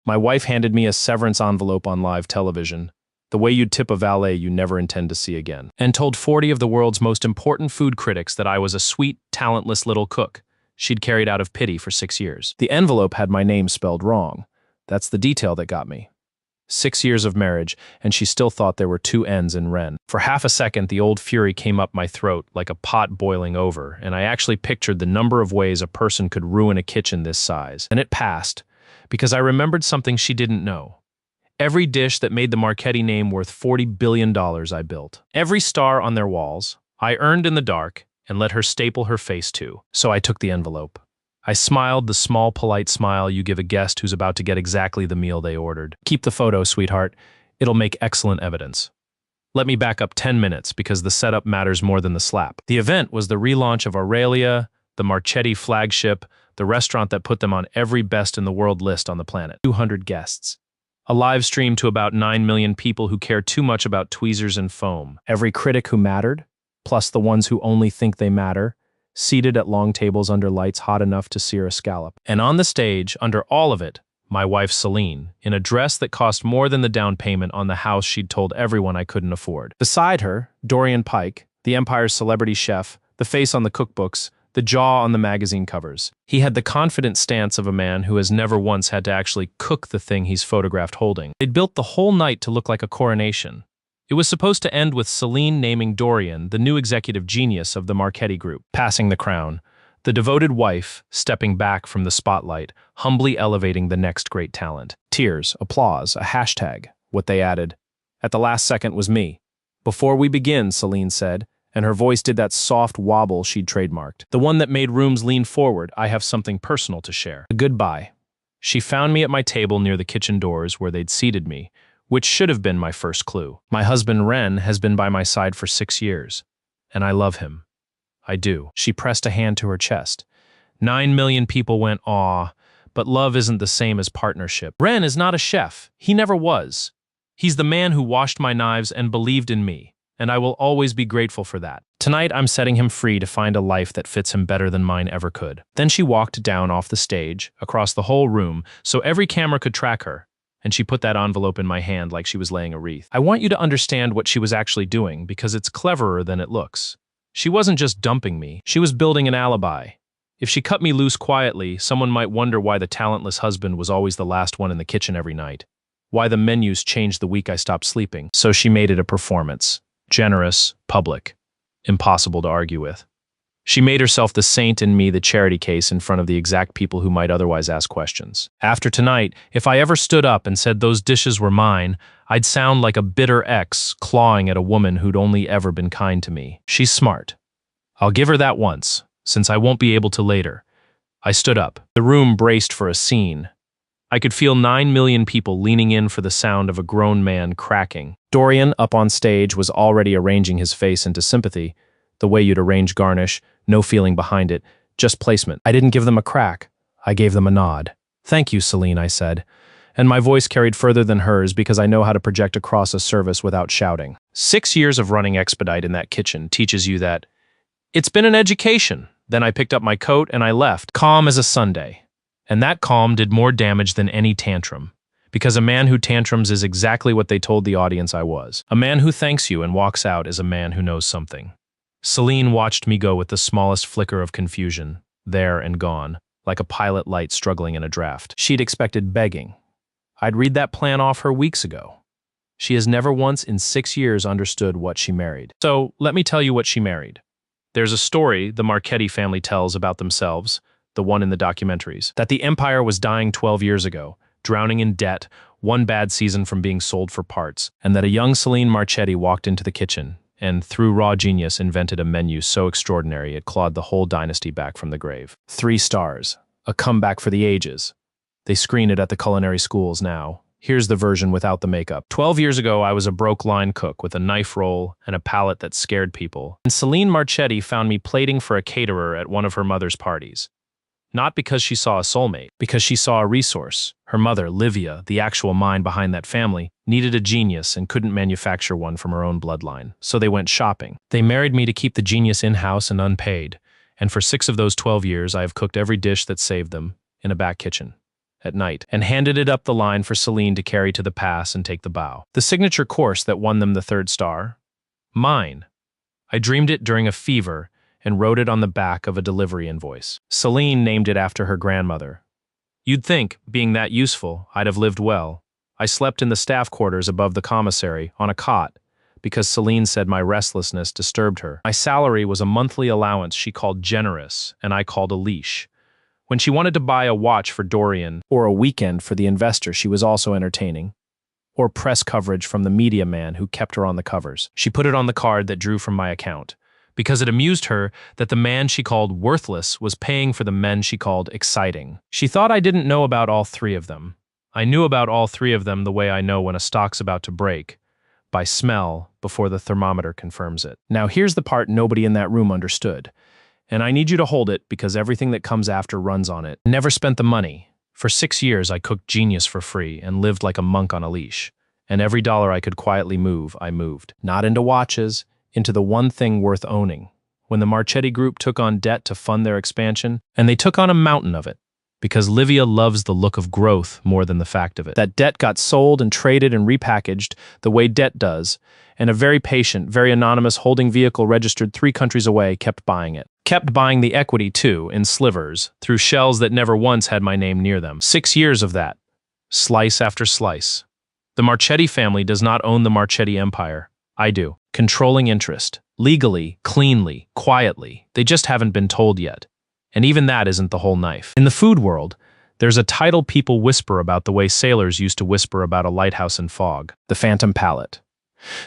My wife handed me a severance envelope on live television, the way you'd tip a valet you never intend to see again, and told 40 of the world's most important food critics that I was a sweet, talentless little cook she'd carried out of pity for 6 years. The envelope had my name spelled wrong. That's the detail that got me. 6 years of marriage, and she still thought there were two N's in Wren. For half a second, the old fury came up my throat like a pot boiling over, and I actually pictured the number of ways a person could ruin a kitchen this size. Then it passed, because I remembered something she didn't know. Every dish that made the Marchetti name worth $40 billion I built. Every star on their walls, I earned in the dark and let her staple her face to. So I took the envelope. I smiled the small, polite smile you give a guest who's about to get exactly the meal they ordered. Keep the photo, sweetheart. It'll make excellent evidence. Let me back up 10 minutes because the setup matters more than the slap. The event was the relaunch of Aurelia, the Marchetti flagship, the restaurant that put them on every best in the world list on the planet. 200 guests. A live stream to about 9 million people who care too much about tweezers and foam. Every critic who mattered, plus the ones who only think they matter, seated at long tables under lights hot enough to sear a scallop. And on the stage, under all of it, my wife Celine, in a dress that cost more than the down payment on the house she'd told everyone I couldn't afford. Beside her, Dorian Pike, the Empire's celebrity chef, the face on the cookbooks, the jaw on the magazine covers. He had the confident stance of a man who has never once had to actually cook the thing he's photographed holding. They'd built the whole night to look like a coronation. It was supposed to end with Celine naming Dorian the new executive genius of the Marchetti Group, passing the crown, the devoted wife stepping back from the spotlight, humbly elevating the next great talent. Tears, applause, a hashtag. What they added at the last second was me. "Before we begin," Celine said, and her voice did that soft wobble she'd trademarked. The one that made rooms lean forward. "I have something personal to share. A goodbye." She found me at my table near the kitchen doors where they'd seated me, which should have been my first clue. My husband, Wren, has been by my side for 6 years, and I love him. I do. She pressed a hand to her chest. 9 million people went, "Aw," but love isn't the same as partnership. Wren is not a chef. He never was. He's the man who washed my knives and believed in me, and I will always be grateful for that. Tonight, I'm setting him free to find a life that fits him better than mine ever could. Then she walked down off the stage, across the whole room, so every camera could track her, and she put that envelope in my hand like she was laying a wreath. I want you to understand what she was actually doing, because it's cleverer than it looks. She wasn't just dumping me, she was building an alibi. If she cut me loose quietly, someone might wonder why the talentless husband was always the last one in the kitchen every night, why the menus changed the week I stopped sleeping. So she made it a performance. Generous, public, impossible to argue with. She made herself the saint and me the charity case in front of the exact people who might otherwise ask questions. After tonight, if I ever stood up and said those dishes were mine, I'd sound like a bitter ex clawing at a woman who'd only ever been kind to me. She's smart. I'll give her that once, since I won't be able to later. I stood up. The room braced for a scene. I could feel 9 million people leaning in for the sound of a grown man cracking. Dorian, up on stage, was already arranging his face into sympathy, the way you'd arrange garnish, no feeling behind it, just placement. I didn't give them a crack. I gave them a nod. "Thank you, Celine," I said, and my voice carried further than hers because I know how to project across a service without shouting. 6 years of running Expedite in that kitchen teaches you that. It's been an education. Then I picked up my coat and I left, calm as a Sunday. And that calm did more damage than any tantrum, because a man who tantrums is exactly what they told the audience I was. A man who thanks you and walks out is a man who knows something. Celine watched me go with the smallest flicker of confusion, there and gone, like a pilot light struggling in a draft. She'd expected begging. I'd read that plan off her weeks ago. She has never once in 6 years understood what she married. So let me tell you what she married. There's a story the Marchetti family tells about themselves, the one in the documentaries, that the empire was dying 12 years ago, drowning in debt, one bad season from being sold for parts, and that a young Celine Marchetti walked into the kitchen and, through raw genius, invented a menu so extraordinary it clawed the whole dynasty back from the grave. 3 stars. A comeback for the ages. They screen it at the culinary schools now. Here's the version without the makeup. 12 years ago, I was a broke line cook with a knife roll and a palate that scared people. And Celine Marchetti found me plating for a caterer at one of her mother's parties. Not because she saw a soulmate, because she saw a resource. Her mother, Livia, the actual mind behind that family, needed a genius and couldn't manufacture one from her own bloodline. So they went shopping. They married me to keep the genius in-house and unpaid. And for 6 of those 12 years, I have cooked every dish that saved them in a back kitchen. at night, and handed it up the line for Celine to carry to the pass and take the bow. The signature course that won them the 3rd star? Mine. I dreamed it during a fever and wrote it on the back of a delivery invoice. Celine named it after her grandmother. You'd think, being that useful, I'd have lived well. I slept in the staff quarters above the commissary, on a cot, because Celine said my restlessness disturbed her. My salary was a monthly allowance she called generous, and I called a leash. When she wanted to buy a watch for Dorian, or a weekend for the investor she was also entertaining, or press coverage from the media man who kept her on the covers, she put it on the card that drew from my account, because it amused her that the man she called worthless was paying for the men she called exciting. She thought I didn't know about all 3 of them. I knew about all 3 of them the way I know when a stock's about to break, by smell, before the thermometer confirms it. Now here's the part nobody in that room understood, and I need you to hold it because everything that comes after runs on it. I never spent the money. For 6 years I cooked genius for free and lived like a monk on a leash, and every dollar I could quietly move, I moved. Not into watches, into the one thing worth owning. When the Marchetti Group took on debt to fund their expansion, and they took on a mountain of it, because Livia loves the look of growth more than the fact of it. That debt got sold and traded and repackaged the way debt does, and a very patient, very anonymous holding vehicle registered 3 countries away kept buying it. Kept buying the equity, too, in slivers, through shells that never once had my name near them. 6 years of that. Slice after slice. The Marchetti family does not own the Marchetti empire. I do. Controlling interest. Legally, cleanly, quietly. They just haven't been told yet. And even that isn't the whole knife. In the food world, there's a title people whisper about the way sailors used to whisper about a lighthouse in fog. The phantom palate.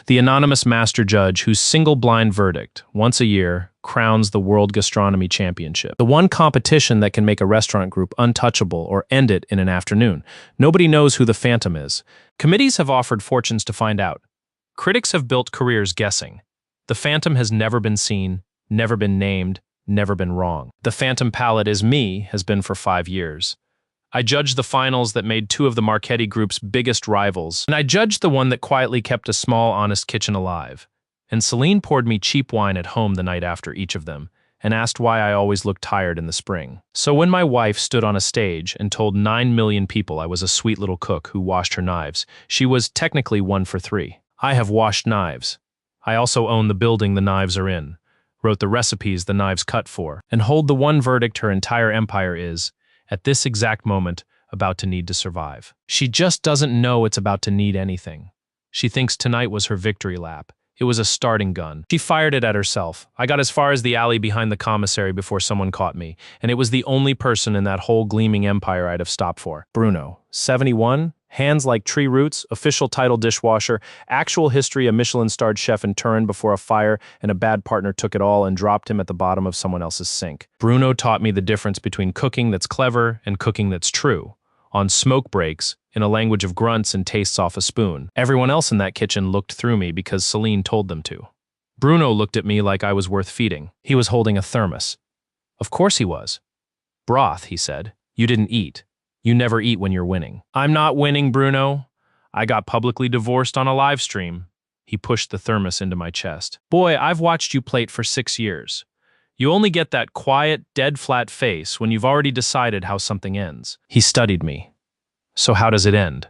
The anonymous master judge whose single blind verdict, once a year, crowns the World Gastronomy Championship. The one competition that can make a restaurant group untouchable or end it in an afternoon. Nobody knows who the phantom is. Committees have offered fortunes to find out. Critics have built careers guessing. The phantom has never been seen, never been named, never been wrong. The phantom palate is me has been for 5 years. I judged the finals that made 2 of the Marchetti Group's biggest rivals, and I judged the one that quietly kept a small, honest kitchen alive. And Celine poured me cheap wine at home the night after each of them, and asked why I always looked tired in the spring. So when my wife stood on a stage and told 9 million people I was a sweet little cook who washed her knives, she was technically 1 for 3. I have washed knives. I also own the building the knives are in, wrote the recipes the knives cut for, and hold the one verdict her entire empire is, at this exact moment, about to need to survive. She just doesn't know it's about to need anything. She thinks tonight was her victory lap. It was a starting gun. She fired it at herself. I got as far as the alley behind the commissary before someone caught me, and it was the only person in that whole gleaming empire I'd have stopped for. Bruno, 71, hands like tree roots, official title dishwasher, actual history a Michelin-starred chef in Turin before a fire and a bad partner took it all and dropped him at the bottom of someone else's sink. Bruno taught me the difference between cooking that's clever and cooking that's true. On smoke breaks, in a language of grunts and tastes off a spoon. Everyone else in that kitchen looked through me because Celine told them to. Bruno looked at me like I was worth feeding. He was holding a thermos. Of course he was. Broth, he said. You didn't eat. You never eat when you're winning. I'm not winning, Bruno. I got publicly divorced on a live stream. He pushed the thermos into my chest. Boy, I've watched you plate for 6 years. You only get that quiet, dead-flat face when you've already decided how something ends. He studied me. So how does it end?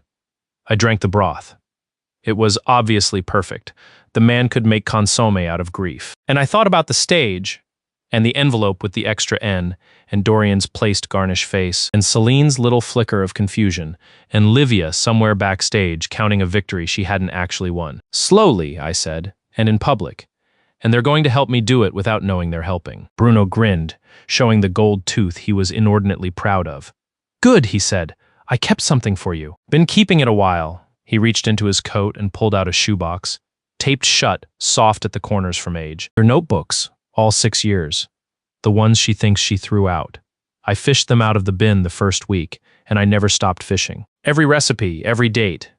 I drank the broth. It was obviously perfect. The man could make consommé out of grief. And I thought about the stage, and the envelope with the extra N, and Dorian's placed garnish face, and Celine's little flicker of confusion, and Livia somewhere backstage counting a victory she hadn't actually won. Slowly, I said, and in public. And they're going to help me do it without knowing they're helping. Bruno grinned, showing the gold tooth he was inordinately proud of. Good, he said. I kept something for you. Been keeping it a while. He reached into his coat and pulled out a shoebox, taped shut, soft at the corners from age. Her notebooks, all 6 years. The ones she thinks she threw out. I fished them out of the bin the first week, and I never stopped fishing. Every recipe, every date.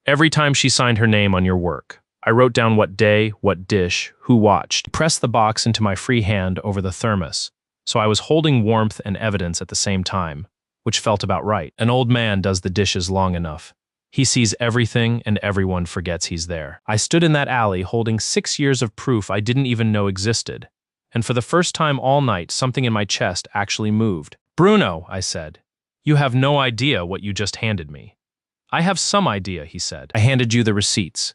Every time she signed her name on your work. I wrote down what day, what dish, who watched. Pressed the box into my free hand over the thermos, so I was holding warmth and evidence at the same time, which felt about right. An old man does the dishes long enough. He sees everything and everyone forgets he's there. I stood in that alley holding 6 years of proof I didn't even know existed, and for the first time all night something in my chest actually moved. Bruno, I said, You have no idea what you just handed me. I have some idea, he said. I handed you the receipts.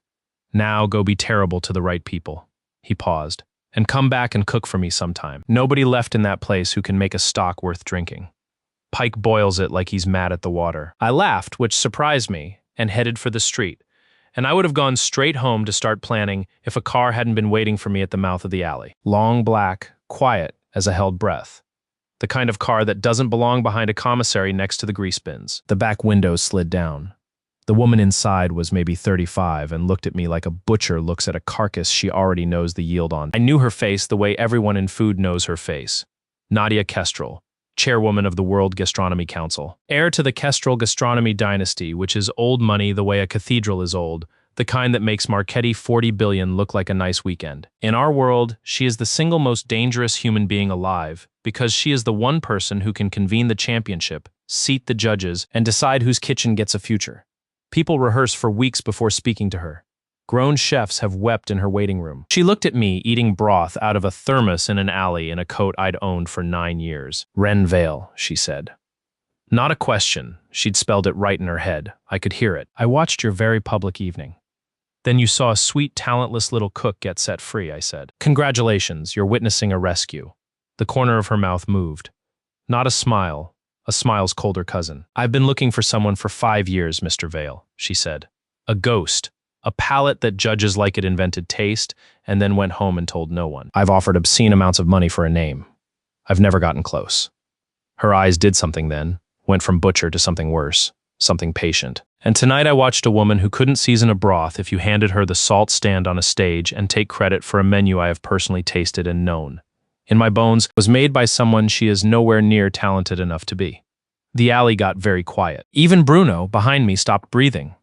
Now go be terrible to the right people. He paused. And come back and cook for me sometime. Nobody left in that place who can make a stock worth drinking. Pike boils it like he's mad at the water. I laughed, which surprised me, and headed for the street. And I would have gone straight home to start planning if a car hadn't been waiting for me at the mouth of the alley. Long, black, quiet as a held breath. The kind of car that doesn't belong behind a commissary next to the grease bins. The back window slid down. The woman inside was maybe 35 and looked at me like a butcher looks at a carcass she already knows the yield on. I knew her face the way everyone in food knows her face. Nadia Kestrel, chairwoman of the World Gastronomy Council. Heir to the Kestrel gastronomy dynasty, which is old money the way a cathedral is old, the kind that makes Marchetti 40 billion look like a nice weekend. In our world, she is the single most dangerous human being alive because she is the one person who can convene the championship, seat the judges, and decide whose kitchen gets a future. People rehearse for weeks before speaking to her. Grown chefs have wept in her waiting room. She looked at me eating broth out of a thermos in an alley in a coat I'd owned for 9 years. Ren Vale, she said. Not a question. She'd spelled it right in her head. I could hear it. I watched your very public evening. Then you saw a sweet, talentless little cook get set free, I said. Congratulations, you're witnessing a rescue. The corner of her mouth moved. Not a smile. A smile's colder cousin. I've been looking for someone for 5 years, Mr. Vale, she said. A ghost. A palate that judges like it invented taste and then went home and told no one. I've offered obscene amounts of money for a name. I've never gotten close. Her eyes did something then, went from butcher to something worse, something patient. And tonight I watched a woman who couldn't season a broth if you handed her the salt stand on a stage and take credit for a menu I have personally tasted and known. In my bones, was made by someone she is nowhere near talented enough to be. The alley got very quiet. Even Bruno, behind me, stopped breathing.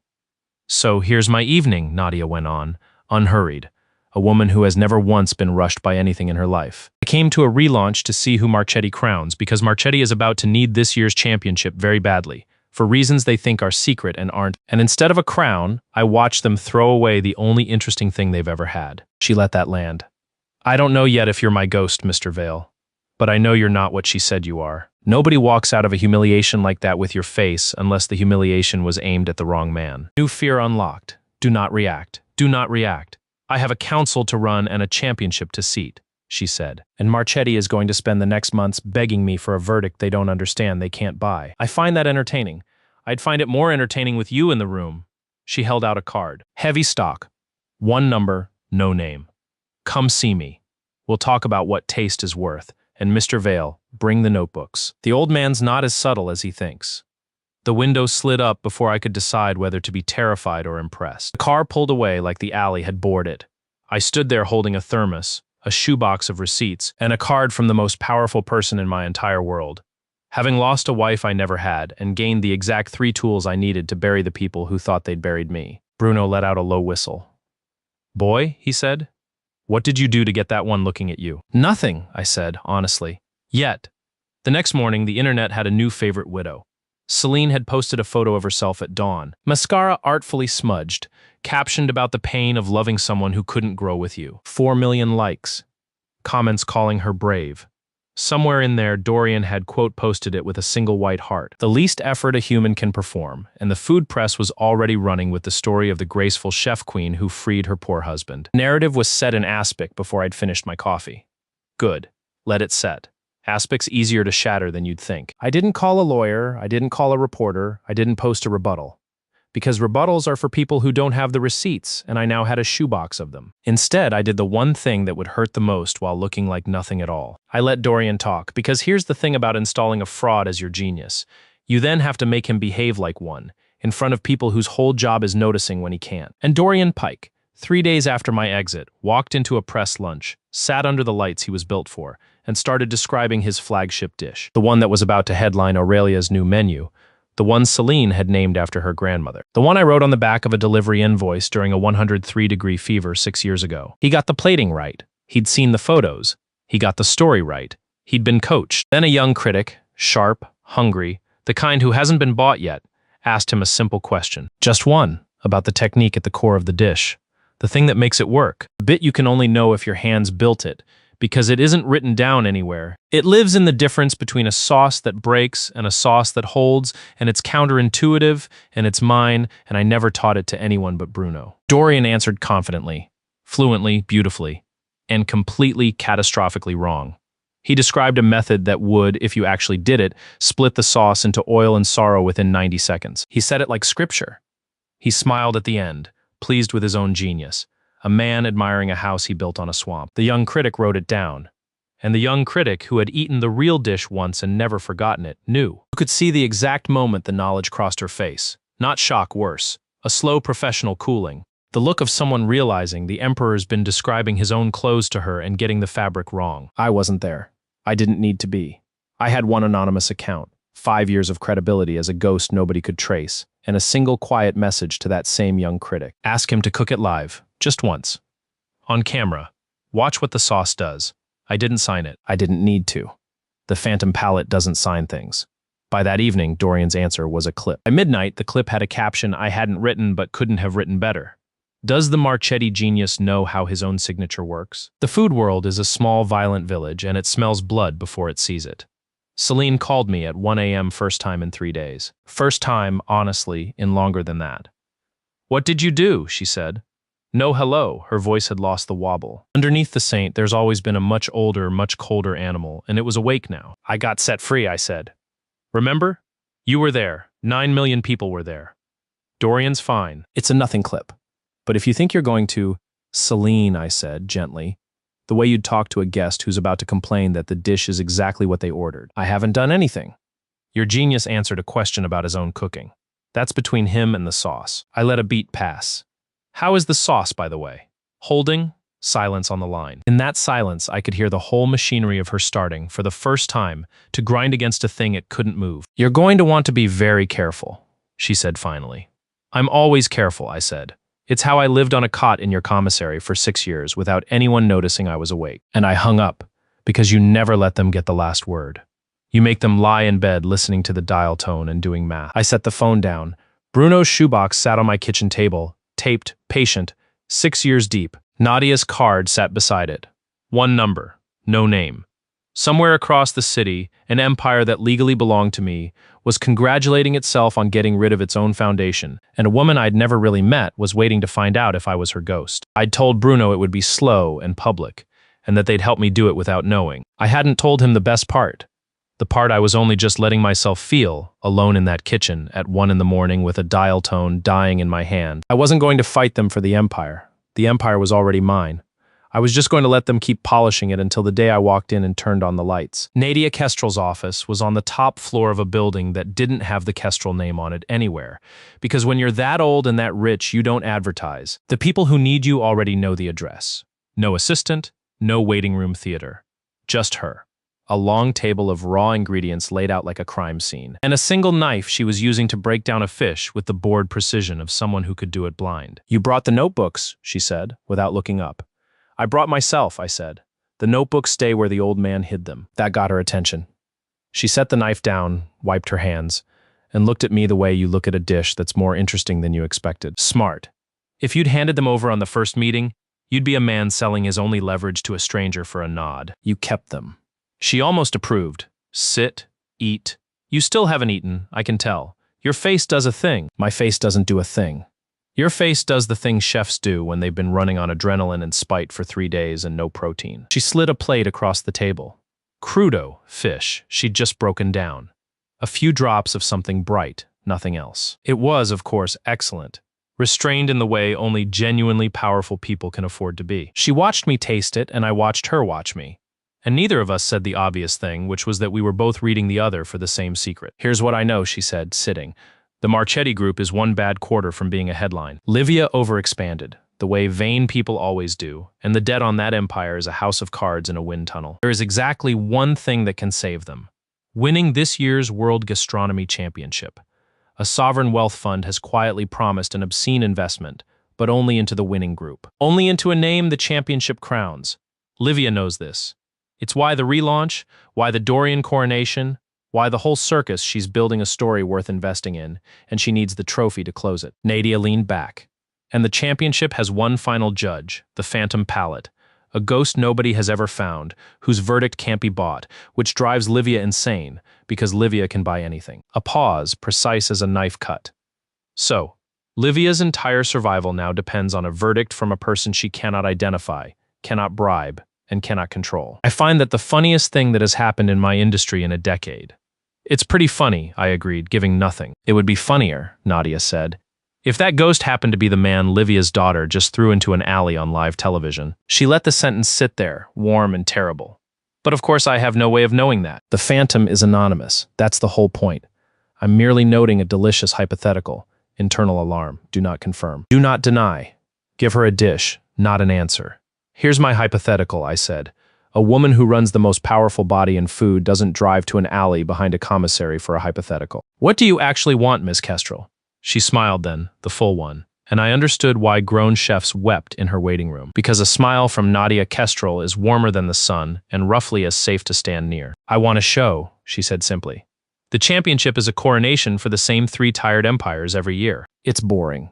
So here's my evening, Nadia went on, unhurried, a woman who has never once been rushed by anything in her life. I came to a relaunch to see who Marchetti crowns because Marchetti is about to need this year's championship very badly, for reasons they think are secret and aren't. And instead of a crown, I watched them throw away the only interesting thing they've ever had. She let that land. I don't know yet if you're my ghost, Mr. Vale, but I know you're not what she said you are. Nobody walks out of a humiliation like that with your face unless the humiliation was aimed at the wrong man. New fear unlocked. Do not react. Do not react. I have a council to run and a championship to seat, she said. And Marchetti is going to spend the next months begging me for a verdict they don't understand they can't buy. I find that entertaining. I'd find it more entertaining with you in the room. She held out a card. Heavy stock. 1 number, no name. Come see me. We'll talk about what taste is worth. And Mr. Vale, bring the notebooks. The old man's not as subtle as he thinks. The window slid up before I could decide whether to be terrified or impressed. The car pulled away like the alley had bored it. I stood there holding a thermos, a shoebox of receipts, and a card from the most powerful person in my entire world. Having lost a wife I never had and gained the exact 3 tools I needed to bury the people who thought they'd buried me. Bruno let out a low whistle. Boy, he said. What did you do to get that one looking at you? Nothing, I said, honestly. Yet. The next morning, the internet had a new favorite widow. Celine had posted a photo of herself at dawn. Mascara artfully smudged, captioned about the pain of loving someone who couldn't grow with you. 4 million likes. Comments calling her brave. Somewhere in there, Dorian had quote posted it with a single white heart. The least effort a human can perform, and the food press was already running with the story of the graceful chef queen who freed her poor husband. Narrative was set in aspic before I'd finished my coffee. Good. Let it set. Aspic's easier to shatter than you'd think. I didn't call a lawyer, I didn't call a reporter, I didn't post a rebuttal. Because rebuttals are for people who don't have the receipts, and I now had a shoebox of them. Instead, I did the one thing that would hurt the most while looking like nothing at all. I let Dorian talk, because here's the thing about installing a fraud as your genius. You then have to make him behave like one, in front of people whose whole job is noticing when he can't. And Dorian Pike, 3 days after my exit, walked into a press lunch, sat under the lights he was built for, and started describing his flagship dish, the one that was about to headline Aurelia's new menu, the one Celine had named after her grandmother. The one I wrote on the back of a delivery invoice during a 103-degree fever 6 years ago. He got the plating right. He'd seen the photos. He got the story right. He'd been coached. Then a young critic, sharp, hungry, the kind who hasn't been bought yet, asked him a simple question. Just one, about the technique at the core of the dish. The thing that makes it work. The bit you can only know if your hands built it, because it isn't written down anywhere. It lives in the difference between a sauce that breaks and a sauce that holds, and it's counterintuitive, and it's mine, and I never taught it to anyone but Bruno. Dorian answered confidently, fluently, beautifully, and completely catastrophically wrong. He described a method that would, if you actually did it, split the sauce into oil and sorrow within 90 seconds. He said it like scripture. He smiled at the end, pleased with his own genius, a man admiring a house he built on a swamp. The young critic wrote it down, and the young critic, who had eaten the real dish once and never forgotten it, knew. You could see the exact moment the knowledge crossed her face. Not shock, worse. A slow professional cooling. The look of someone realizing the emperor's been describing his own clothes to her and getting the fabric wrong. I wasn't there. I didn't need to be. I had one anonymous account, 5 years of credibility as a ghost nobody could trace, and a single quiet message to that same young critic. Ask him to cook it live, just once. On camera. Watch what the sauce does. I didn't sign it. I didn't need to. The phantom palate doesn't sign things. By that evening, Dorian's answer was a clip. By midnight, the clip had a caption I hadn't written but couldn't have written better. Does the Marchetti genius know how his own signature works? The food world is a small, violent village, and it smells blood before it sees it. Celine called me at 1 a.m. first time in 3 days. First time, honestly, in longer than that. What did you do? She said. No hello, her voice had lost the wobble. Underneath the saint, there's always been a much older, much colder animal, and it was awake now. I got set free, I said. Remember? You were there. 9 million people were there. Dorian's fine. It's a nothing clip. But if you think you're going to, Celine, I said, gently, the way you'd talk to a guest who's about to complain that the dish is exactly what they ordered. I haven't done anything. Your genius answered a question about his own cooking. That's between him and the sauce. I let a beat pass. How is the sauce, by the way? Holding, silence on the line. In that silence, I could hear the whole machinery of her starting, for the first time, to grind against a thing it couldn't move. You're going to want to be very careful, she said finally. I'm always careful, I said. It's how I lived on a cot in your commissary for 6 years without anyone noticing I was awake. And I hung up, because you never let them get the last word. You make them lie in bed listening to the dial tone and doing math. I set the phone down. Bruno's shoebox sat on my kitchen table, taped, patient, 6 years deep. Nadia's card sat beside it. One number, no name. Somewhere across the city, an empire that legally belonged to me was congratulating itself on getting rid of its own foundation, and a woman I'd never really met was waiting to find out if I was her ghost. I'd told Bruno it would be slow and public, and that they'd help me do it without knowing. I hadn't told him the best part. The part I was only just letting myself feel, alone in that kitchen, at 1 in the morning with a dial tone dying in my hand. I wasn't going to fight them for the empire. The empire was already mine. I was just going to let them keep polishing it until the day I walked in and turned on the lights. Nadia Kestrel's office was on the top floor of a building that didn't have the Kestrel name on it anywhere, because when you're that old and that rich, you don't advertise. The people who need you already know the address. No assistant, no waiting room theater. Just her. A long table of raw ingredients laid out like a crime scene, and a single knife she was using to break down a fish with the bored precision of someone who could do it blind. You brought the notebooks, she said, without looking up. I brought myself, I said. The notebooks stay where the old man hid them. That got her attention. She set the knife down, wiped her hands, and looked at me the way you look at a dish that's more interesting than you expected. Smart. If you'd handed them over on the first meeting, you'd be a man selling his only leverage to a stranger for a nod. You kept them. She almost approved. Sit, eat. You still haven't eaten, I can tell. Your face does a thing. My face doesn't do a thing. Your face does the thing chefs do when they've been running on adrenaline and spite for 3 days and no protein. She slid a plate across the table. Crudo, fish, she'd just broken down. A few drops of something bright, nothing else. It was, of course, excellent. Restrained in the way only genuinely powerful people can afford to be. She watched me taste it, and I watched her watch me. And neither of us said the obvious thing, which was that we were both reading the other for the same secret. Here's what I know, she said, sitting. The Marchetti Group is one bad quarter from being a headline. Livia overexpanded, the way vain people always do, and the debt on that empire is a house of cards in a wind tunnel. There is exactly one thing that can save them. Winning this year's World Gastronomy Championship. A sovereign wealth fund has quietly promised an obscene investment, but only into the winning group. Only into a name the championship crowns. Livia knows this. It's why the relaunch, why the Dorian coronation, why the whole circus she's building a story worth investing in, and she needs the trophy to close it. Nadia leaned back. And the championship has one final judge, the phantom palate, a ghost nobody has ever found, whose verdict can't be bought, which drives Livia insane, because Livia can buy anything. A pause, precise as a knife cut. So, Livia's entire survival now depends on a verdict from a person she cannot identify, cannot bribe, and cannot control. I find that the funniest thing that has happened in my industry in a decade. It's pretty funny, I agreed, giving nothing. It would be funnier, Nadia said, if that ghost happened to be the man Livia's daughter just threw into an alley on live television. She let the sentence sit there, warm and terrible. But of course I have no way of knowing that. The phantom is anonymous. That's the whole point. I'm merely noting a delicious hypothetical. Internal alarm. Do not confirm. Do not deny. Give her a dish, not an answer. Here's my hypothetical, I said. A woman who runs the most powerful body in food doesn't drive to an alley behind a commissary for a hypothetical. What do you actually want, Miss Kestrel? She smiled then, the full one, and I understood why grown chefs wept in her waiting room, because a smile from Nadia Kestrel is warmer than the sun and roughly as safe to stand near. I want a show, she said simply. The championship is a coronation for the same 3 tired empires every year. It's boring.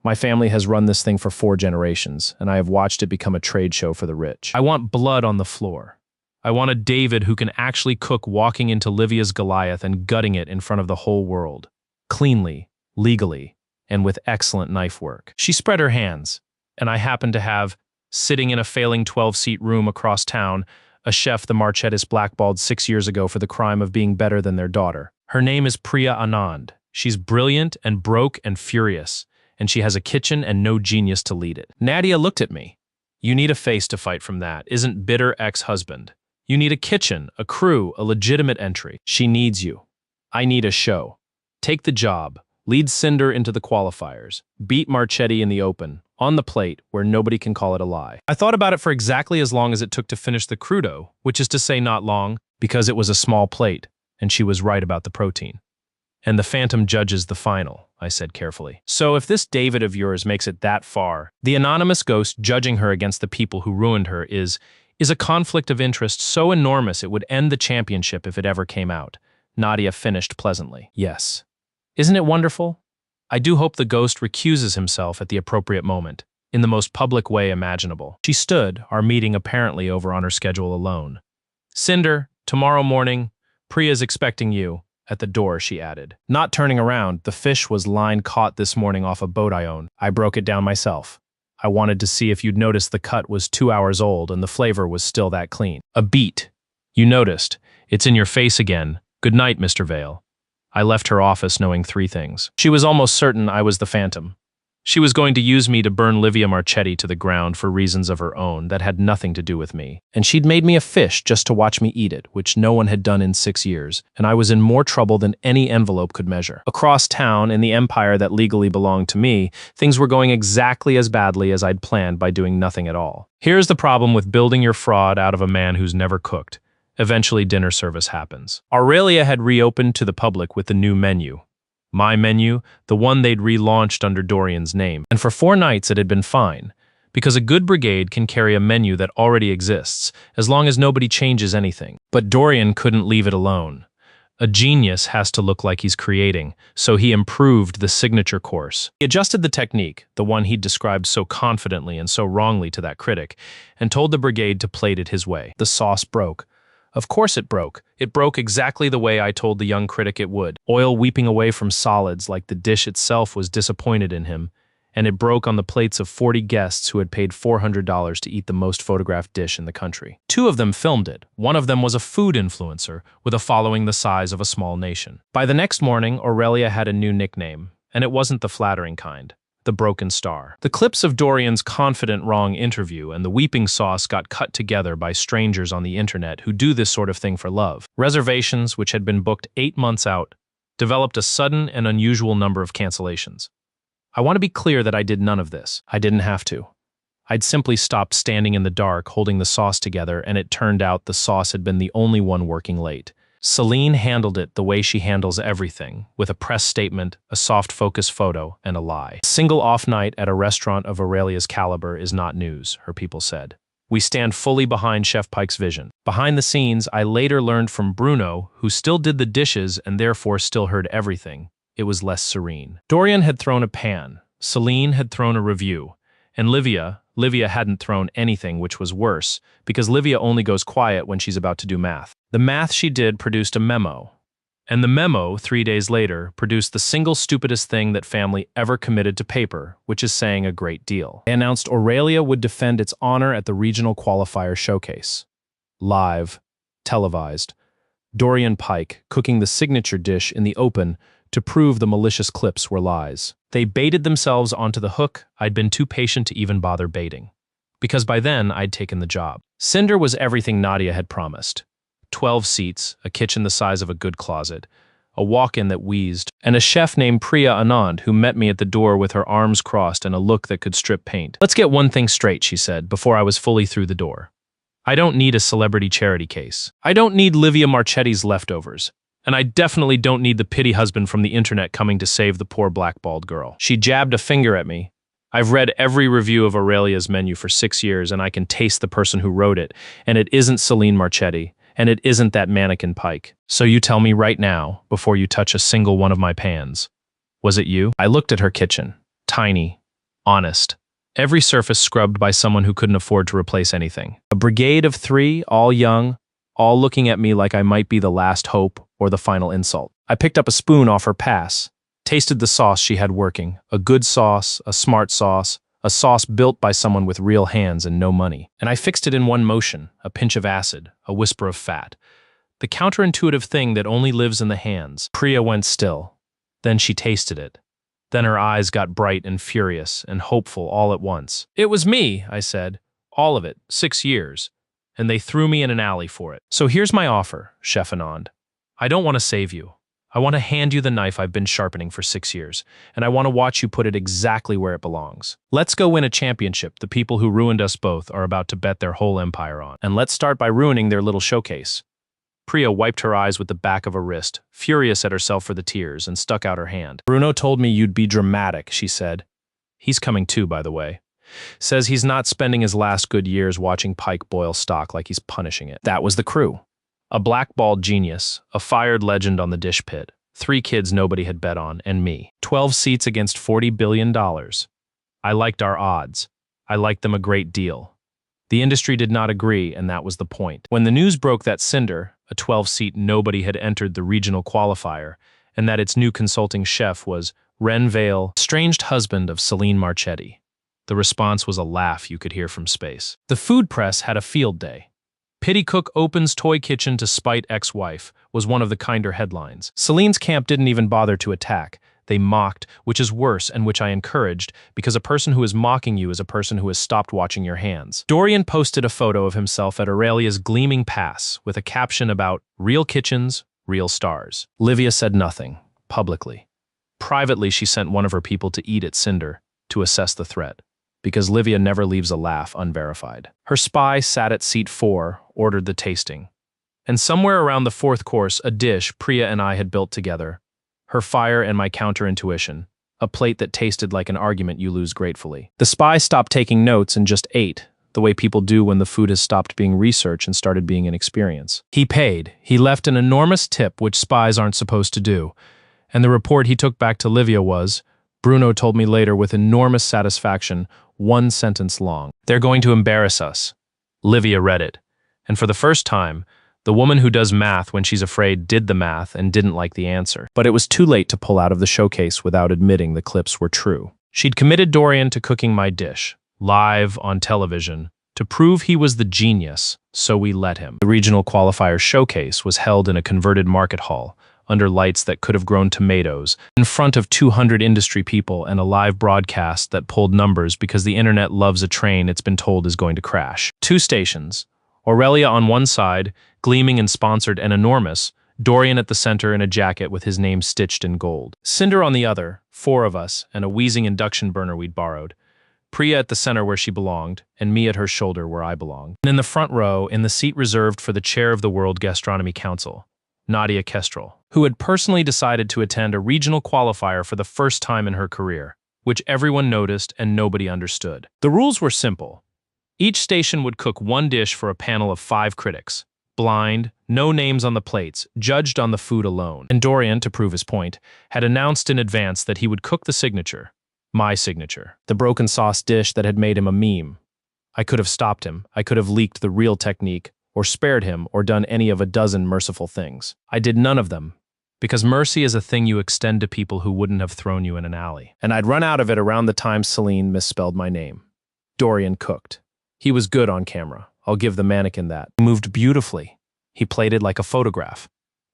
My family has run this thing for 4 generations, and I have watched it become a trade show for the rich. I want blood on the floor. I want a David who can actually cook walking into Livia's Goliath and gutting it in front of the whole world. Cleanly, legally, and with excellent knife work. She spread her hands, and I happened to have, sitting in a failing 12-seat room across town, a chef the Marchettis blackballed 6 years ago for the crime of being better than their daughter. Her name is Priya Anand. She's brilliant and broke and furious, and she has a kitchen and no genius to lead it. Nadia looked at me. You need a face to fight from that, isn't bitter ex-husband. You need a kitchen, a crew, a legitimate entry. She needs you. I need a show. Take the job. Lead Cinder into the qualifiers. Beat Marchetti in the open, on the plate, where nobody can call it a lie. I thought about it for exactly as long as it took to finish the crudo, which is to say not long, because it was a small plate, and she was right about the protein. And the phantom judges the final, I said carefully. So if this David of yours makes it that far, the anonymous ghost judging her against the people who ruined her is a conflict of interest so enormous it would end the championship if it ever came out. Nadia finished pleasantly. Yes. Isn't it wonderful? I do hope the ghost recuses himself at the appropriate moment, in the most public way imaginable. She stood, our meeting apparently over on her schedule alone. Cinder, tomorrow morning, Priya's expecting you. At the door, she added. Not turning around, the fish was line caught this morning off a boat I own. I broke it down myself. I wanted to see if you'd noticed the cut was 2 hours old and the flavor was still that clean. A beat. You noticed. It's in your face again. Good night, Mr. Vale. I left her office knowing 3 things. She was almost certain I was the phantom. She was going to use me to burn Livia Marchetti to the ground for reasons of her own that had nothing to do with me. And she'd made me a fish just to watch me eat it, which no one had done in 6 years, and I was in more trouble than any envelope could measure. Across town, in the empire that legally belonged to me, things were going exactly as badly as I'd planned by doing nothing at all. Here's the problem with building your fraud out of a man who's never cooked. Eventually dinner service happens. Aurelia had reopened to the public with the new menu. My menu, the one they'd relaunched under Dorian's name. And for 4 nights it had been fine, because a good brigade can carry a menu that already exists, as long as nobody changes anything. But Dorian couldn't leave it alone. A genius has to look like he's creating, so he improved the signature course. He adjusted the technique, the one he'd described so confidently and so wrongly to that critic, and told the brigade to plate it his way. The sauce broke. Of course it broke. It broke exactly the way I told the young critic it would. Oil weeping away from solids like the dish itself was disappointed in him, and it broke on the plates of 40 guests who had paid $400 to eat the most photographed dish in the country. 2 of them filmed it. One of them was a food influencer with a following the size of a small nation. By the next morning, Aurelia had a new nickname, and it wasn't the flattering kind. The Broken Star. The clips of Dorian's confident wrong interview and the weeping sauce got cut together by strangers on the internet who do this sort of thing for love. Reservations, which had been booked 8 months out, developed a sudden and unusual number of cancellations. I want to be clear that I did none of this. I didn't have to. I'd simply stopped standing in the dark holding the sauce together, and it turned out the sauce had been the only one working late. Celine handled it the way she handles everything, with a press statement, a soft focus photo, and a lie. A single off night at a restaurant of Aurelia's caliber is not news, her people said. We stand fully behind Chef Pike's vision. Behind the scenes, I later learned from Bruno, who still did the dishes and therefore still heard everything. It was less serene. Dorian had thrown a pan, Celine had thrown a review, And Livia hadn't thrown anything, which was worse, because Livia only goes quiet when she's about to do math. The math she did produced a memo. And the memo, 3 days later, produced the single stupidest thing that family ever committed to paper, which is saying a great deal. They announced Aurelia would defend its honor at the regional qualifier showcase. Live, televised. Dorian Pike cooking the signature dish in the open to prove the malicious clips were lies. They baited themselves onto the hook I'd been too patient to even bother baiting. Because by then, I'd taken the job. Cinder was everything Nadia had promised. 12 seats, a kitchen the size of a good closet, a walk-in that wheezed, and a chef named Priya Anand who met me at the door with her arms crossed and a look that could strip paint. "Let's get one thing straight," she said, before I was fully through the door. "I don't need a celebrity charity case. I don't need Livia Marchetti's leftovers. And I definitely don't need the pity husband from the internet coming to save the poor blackballed girl." She jabbed a finger at me. "I've read every review of Aurelia's menu for 6 years, and I can taste the person who wrote it, and it isn't Celine Marchetti. And it isn't that mannequin Pike. So you tell me right now, before you touch a single one of my pans. Was it you?" I looked at her kitchen. Tiny. Honest. Every surface scrubbed by someone who couldn't afford to replace anything. A brigade of 3, all young, all looking at me like I might be the last hope or the final insult. I picked up a spoon off her pass, tasted the sauce she had working. A good sauce, a smart sauce, a sauce built by someone with real hands and no money. And I fixed it in one motion, a pinch of acid, a whisper of fat. The counterintuitive thing that only lives in the hands. Priya went still. Then she tasted it. Then her eyes got bright and furious and hopeful all at once. "It was me," I said. "All of it, 6 years. And they threw me in an alley for it. So here's my offer, Chef Anand. I don't want to save you. I want to hand you the knife I've been sharpening for 6 years, and I want to watch you put it exactly where it belongs. Let's go win a championship the people who ruined us both are about to bet their whole empire on. And let's start by ruining their little showcase." Priya wiped her eyes with the back of a wrist, furious at herself for the tears, and stuck out her hand. "Bruno told me you'd be dramatic," she said. "He's coming too, by the way. Says he's not spending his last good years watching Pike boil stock like he's punishing it." That was the crew. A blackballed genius, a fired legend on the dish pit, 3 kids nobody had bet on, and me. 12 seats against $40 billion. I liked our odds. I liked them a great deal. The industry did not agree, and that was the point. When the news broke that Cinder, a 12-seat nobody, had entered the regional qualifier, and that its new consulting chef was Ren Vale, estranged husband of Celine Marchetti, the response was a laugh you could hear from space. The food press had a field day. "Pity cook opens toy kitchen to spite ex-wife" was one of the kinder headlines. Celine's camp didn't even bother to attack. They mocked, which is worse and which I encouraged, because a person who is mocking you is a person who has stopped watching your hands. Dorian posted a photo of himself at Aurelia's gleaming pass with a caption about "real kitchens, real stars." Livia said nothing, publicly. Privately, she sent one of her people to eat at Cinder to assess the threat, because Livia never leaves a laugh unverified. Her spy sat at seat 4, ordered the tasting. And somewhere around the 4th course, a dish Priya and I had built together, her fire and my counterintuition, a plate that tasted like an argument you lose gratefully. The spy stopped taking notes and just ate, the way people do when the food has stopped being research and started being an experience. He paid. He left an enormous tip, which spies aren't supposed to do. And the report he took back to Livia was, Bruno told me later with enormous satisfaction, 1 sentence long. "They're going to embarrass us." Livia read it. And for the first time, the woman who does math when she's afraid did the math and didn't like the answer. But it was too late to pull out of the showcase without admitting the clips were true. She'd committed Dorian to cooking my dish, live on television, to prove he was the genius, so we let him. The regional qualifier showcase was held in a converted market hall, under lights that could have grown tomatoes, in front of 200 industry people and a live broadcast that pulled numbers because the internet loves a train it's been told is going to crash. 2 stations. Aurelia on one side, gleaming and sponsored and enormous, Dorian at the center in a jacket with his name stitched in gold. Cinder on the other, 4 of us, and a wheezing induction burner we'd borrowed. Priya at the center where she belonged, and me at her shoulder where I belonged. And in the front row, in the seat reserved for the chair of the World Gastronomy Council, Nadia Kestrel, who had personally decided to attend a regional qualifier for the first time in her career, which everyone noticed and nobody understood. The rules were simple. Each station would cook 1 dish for a panel of 5 critics. Blind, no names on the plates, judged on the food alone. And Dorian, to prove his point, had announced in advance that he would cook the signature. My signature. The broken sauce dish that had made him a meme. I could have stopped him. I could have leaked the real technique, or spared him, or done any of a dozen merciful things. I did none of them, because mercy is a thing you extend to people who wouldn't have thrown you in an alley. And I'd run out of it around the time Celine misspelled my name. Dorian cooked. He was good on camera. I'll give the mannequin that. He moved beautifully. He played it like a photograph.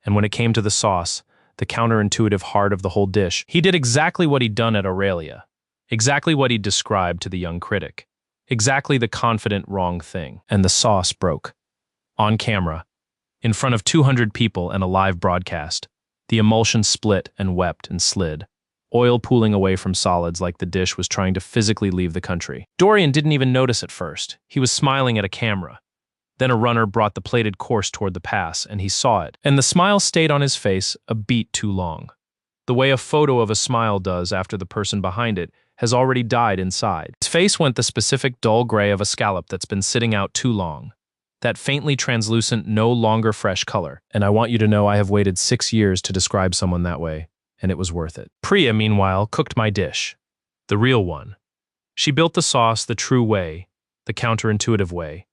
And when it came to the sauce, the counterintuitive heart of the whole dish, he did exactly what he'd done at Aurelia. Exactly what he'd described to the young critic. Exactly the confident wrong thing. And the sauce broke. On camera, in front of 200 people and a live broadcast, the emulsion split and wept and slid, oil pooling away from solids like the dish was trying to physically leave the country. Dorian didn't even notice at first. He was smiling at a camera. Then a runner brought the plated course toward the pass, and he saw it. And the smile stayed on his face a beat too long. The way a photo of a smile does after the person behind it has already died inside. His face went the specific dull gray of a scallop that's been sitting out too long. That faintly translucent, no longer fresh color. And I want you to know I have waited 6 years to describe someone that way, and it was worth it. Priya, meanwhile, cooked my dish. The real one. She built the sauce the true way, the counterintuitive way.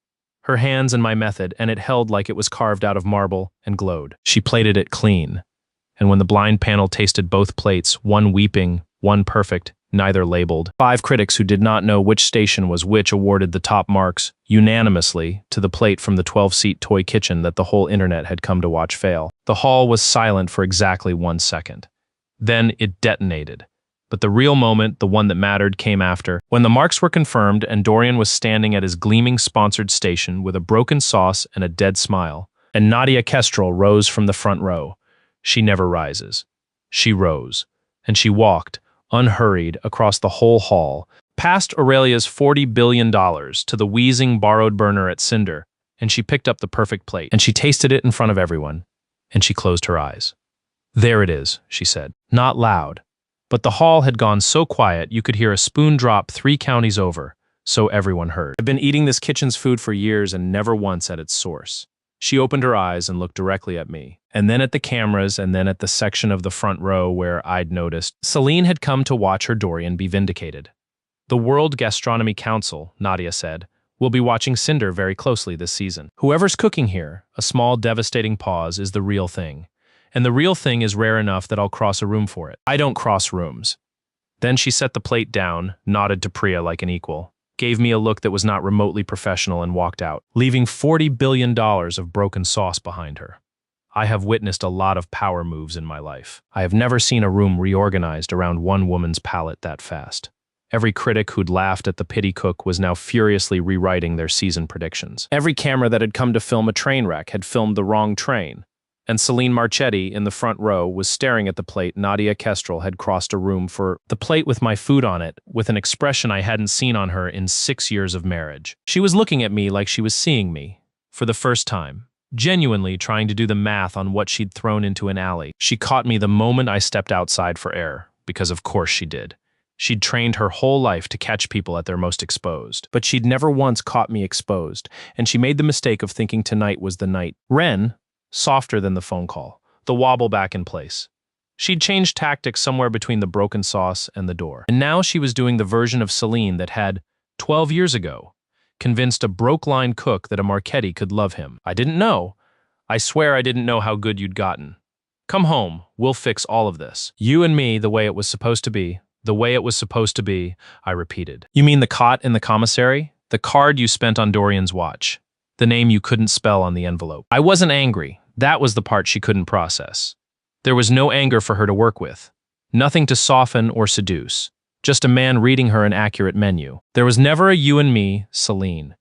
Her hands and my method, and it held like it was carved out of marble and glowed. She plated it clean. And when the blind panel tasted both plates, one weeping, one perfect, neither labeled, 5 critics who did not know which station was which awarded the top marks, unanimously, to the plate from the 12-seat toy kitchen that the whole internet had come to watch fail. The hall was silent for exactly 1 second. Then it detonated. But the real moment, the one that mattered, came after, when the marks were confirmed and Dorian was standing at his gleaming sponsored station with a broken sauce and a dead smile, and Nadia Kestrel rose from the front row. She never rises. She rose, and she walked, unhurried, across the whole hall, past Aurelia's $40 billion to the wheezing borrowed burner at Cinder, and she picked up the perfect plate, and she tasted it in front of everyone, and she closed her eyes. "There it is," she said, not loud. But the hall had gone so quiet you could hear a spoon drop 3 counties over, so everyone heard. I've been eating this kitchen's food for years and never once at its source. She opened her eyes and looked directly at me, and then at the cameras, and then at the section of the front row where I'd noticed Celine had come to watch her Dorian be vindicated. The World Gastronomy Council, Nadia said, will be watching Cinder very closely this season. Whoever's cooking here, a small devastating pause, is the real thing. And the real thing is rare enough that I'll cross a room for it. I don't cross rooms. Then she set the plate down, nodded to Priya like an equal, gave me a look that was not remotely professional and walked out, leaving $40 billion of broken sauce behind her. I have witnessed a lot of power moves in my life. I have never seen a room reorganized around one woman's palate that fast. Every critic who'd laughed at the pity cook was now furiously rewriting their season predictions. Every camera that had come to film a train wreck had filmed the wrong train. And Celine Marchetti, in the front row, was staring at the plate Nadia Kestrel had crossed a room for, the plate with my food on it, with an expression I hadn't seen on her in 6 years of marriage. She was looking at me like she was seeing me, for the first time, genuinely trying to do the math on what she'd thrown into an alley. She caught me the moment I stepped outside for air, because of course she did. She'd trained her whole life to catch people at their most exposed. But she'd never once caught me exposed, and she made the mistake of thinking tonight was the night. Ren, softer than the phone call, the wobble back in place. She'd changed tactics somewhere between the broken sauce and the door. And now she was doing the version of Celine that had, 12 years ago, convinced a broke-line cook that a Marchetti could love him. I didn't know. I swear I didn't know how good you'd gotten. Come home, we'll fix all of this. You and me, the way it was supposed to be. The way it was supposed to be, I repeated. You mean the cot in the commissary? The card you spent on Dorian's watch? The name you couldn't spell on the envelope? I wasn't angry. That was the part she couldn't process. There was no anger for her to work with. Nothing to soften or seduce. Just a man reading her an accurate menu. There was never a you and me, Celine.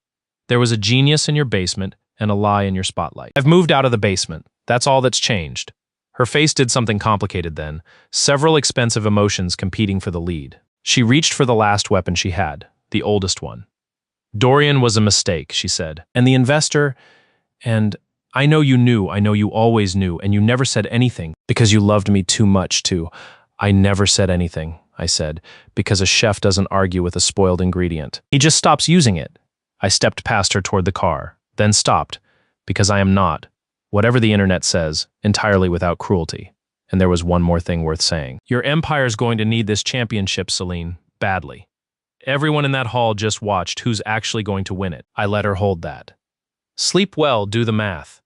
There was a genius in your basement and a lie in your spotlight. I've moved out of the basement. That's all that's changed. Her face did something complicated then, several expensive emotions competing for the lead. She reached for the last weapon she had, the oldest one. Dorian was a mistake, she said. And the investor, and I know you knew, I know you always knew, and you never said anything because you loved me too much to. I never said anything, I said, because a chef doesn't argue with a spoiled ingredient. He just stops using it. I stepped past her toward the car, then stopped, because I am not, whatever the internet says, entirely without cruelty. And there was one more thing worth saying. Your empire's going to need this championship, Celine, Badly. Everyone in that hall just watched who's actually going to win it. I let her hold that. Sleep well, do the math.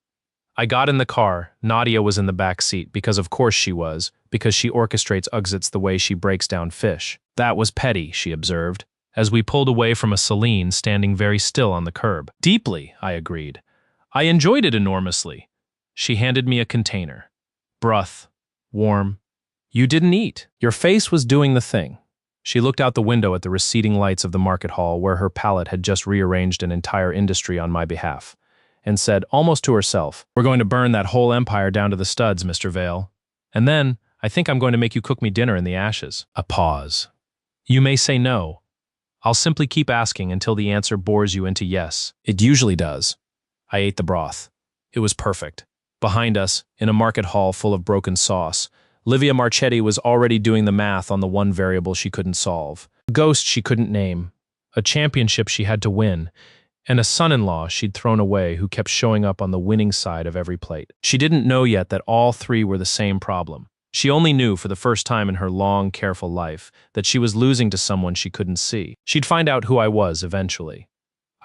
I got in the car. Nadia was in the back seat, because of course she was, because she orchestrates exits the way she breaks down fish. That was petty, she observed, as we pulled away from a Celine standing very still on the curb. Deeply, I agreed. I enjoyed it enormously. She handed me a container. Broth. Warm. You didn't eat. Your face was doing the thing. She looked out the window at the receding lights of the market hall where her palette had just rearranged an entire industry on my behalf, and said, almost to herself, "We're going to burn that whole empire down to the studs, Mr. Vale. And then, I think I'm going to make you cook me dinner in the ashes." A pause. You may say no. I'll simply keep asking until the answer bores you into yes. It usually does. I ate the broth. It was perfect. Behind us, in a market hall full of broken sauce, Livia Marchetti was already doing the math on the one variable she couldn't solve. A ghost she couldn't name. A championship she had to win. And a son-in-law she'd thrown away who kept showing up on the winning side of every plate. She didn't know yet that all three were the same problem. She only knew for the first time in her long, careful life that she was losing to someone she couldn't see. She'd find out who I was eventually.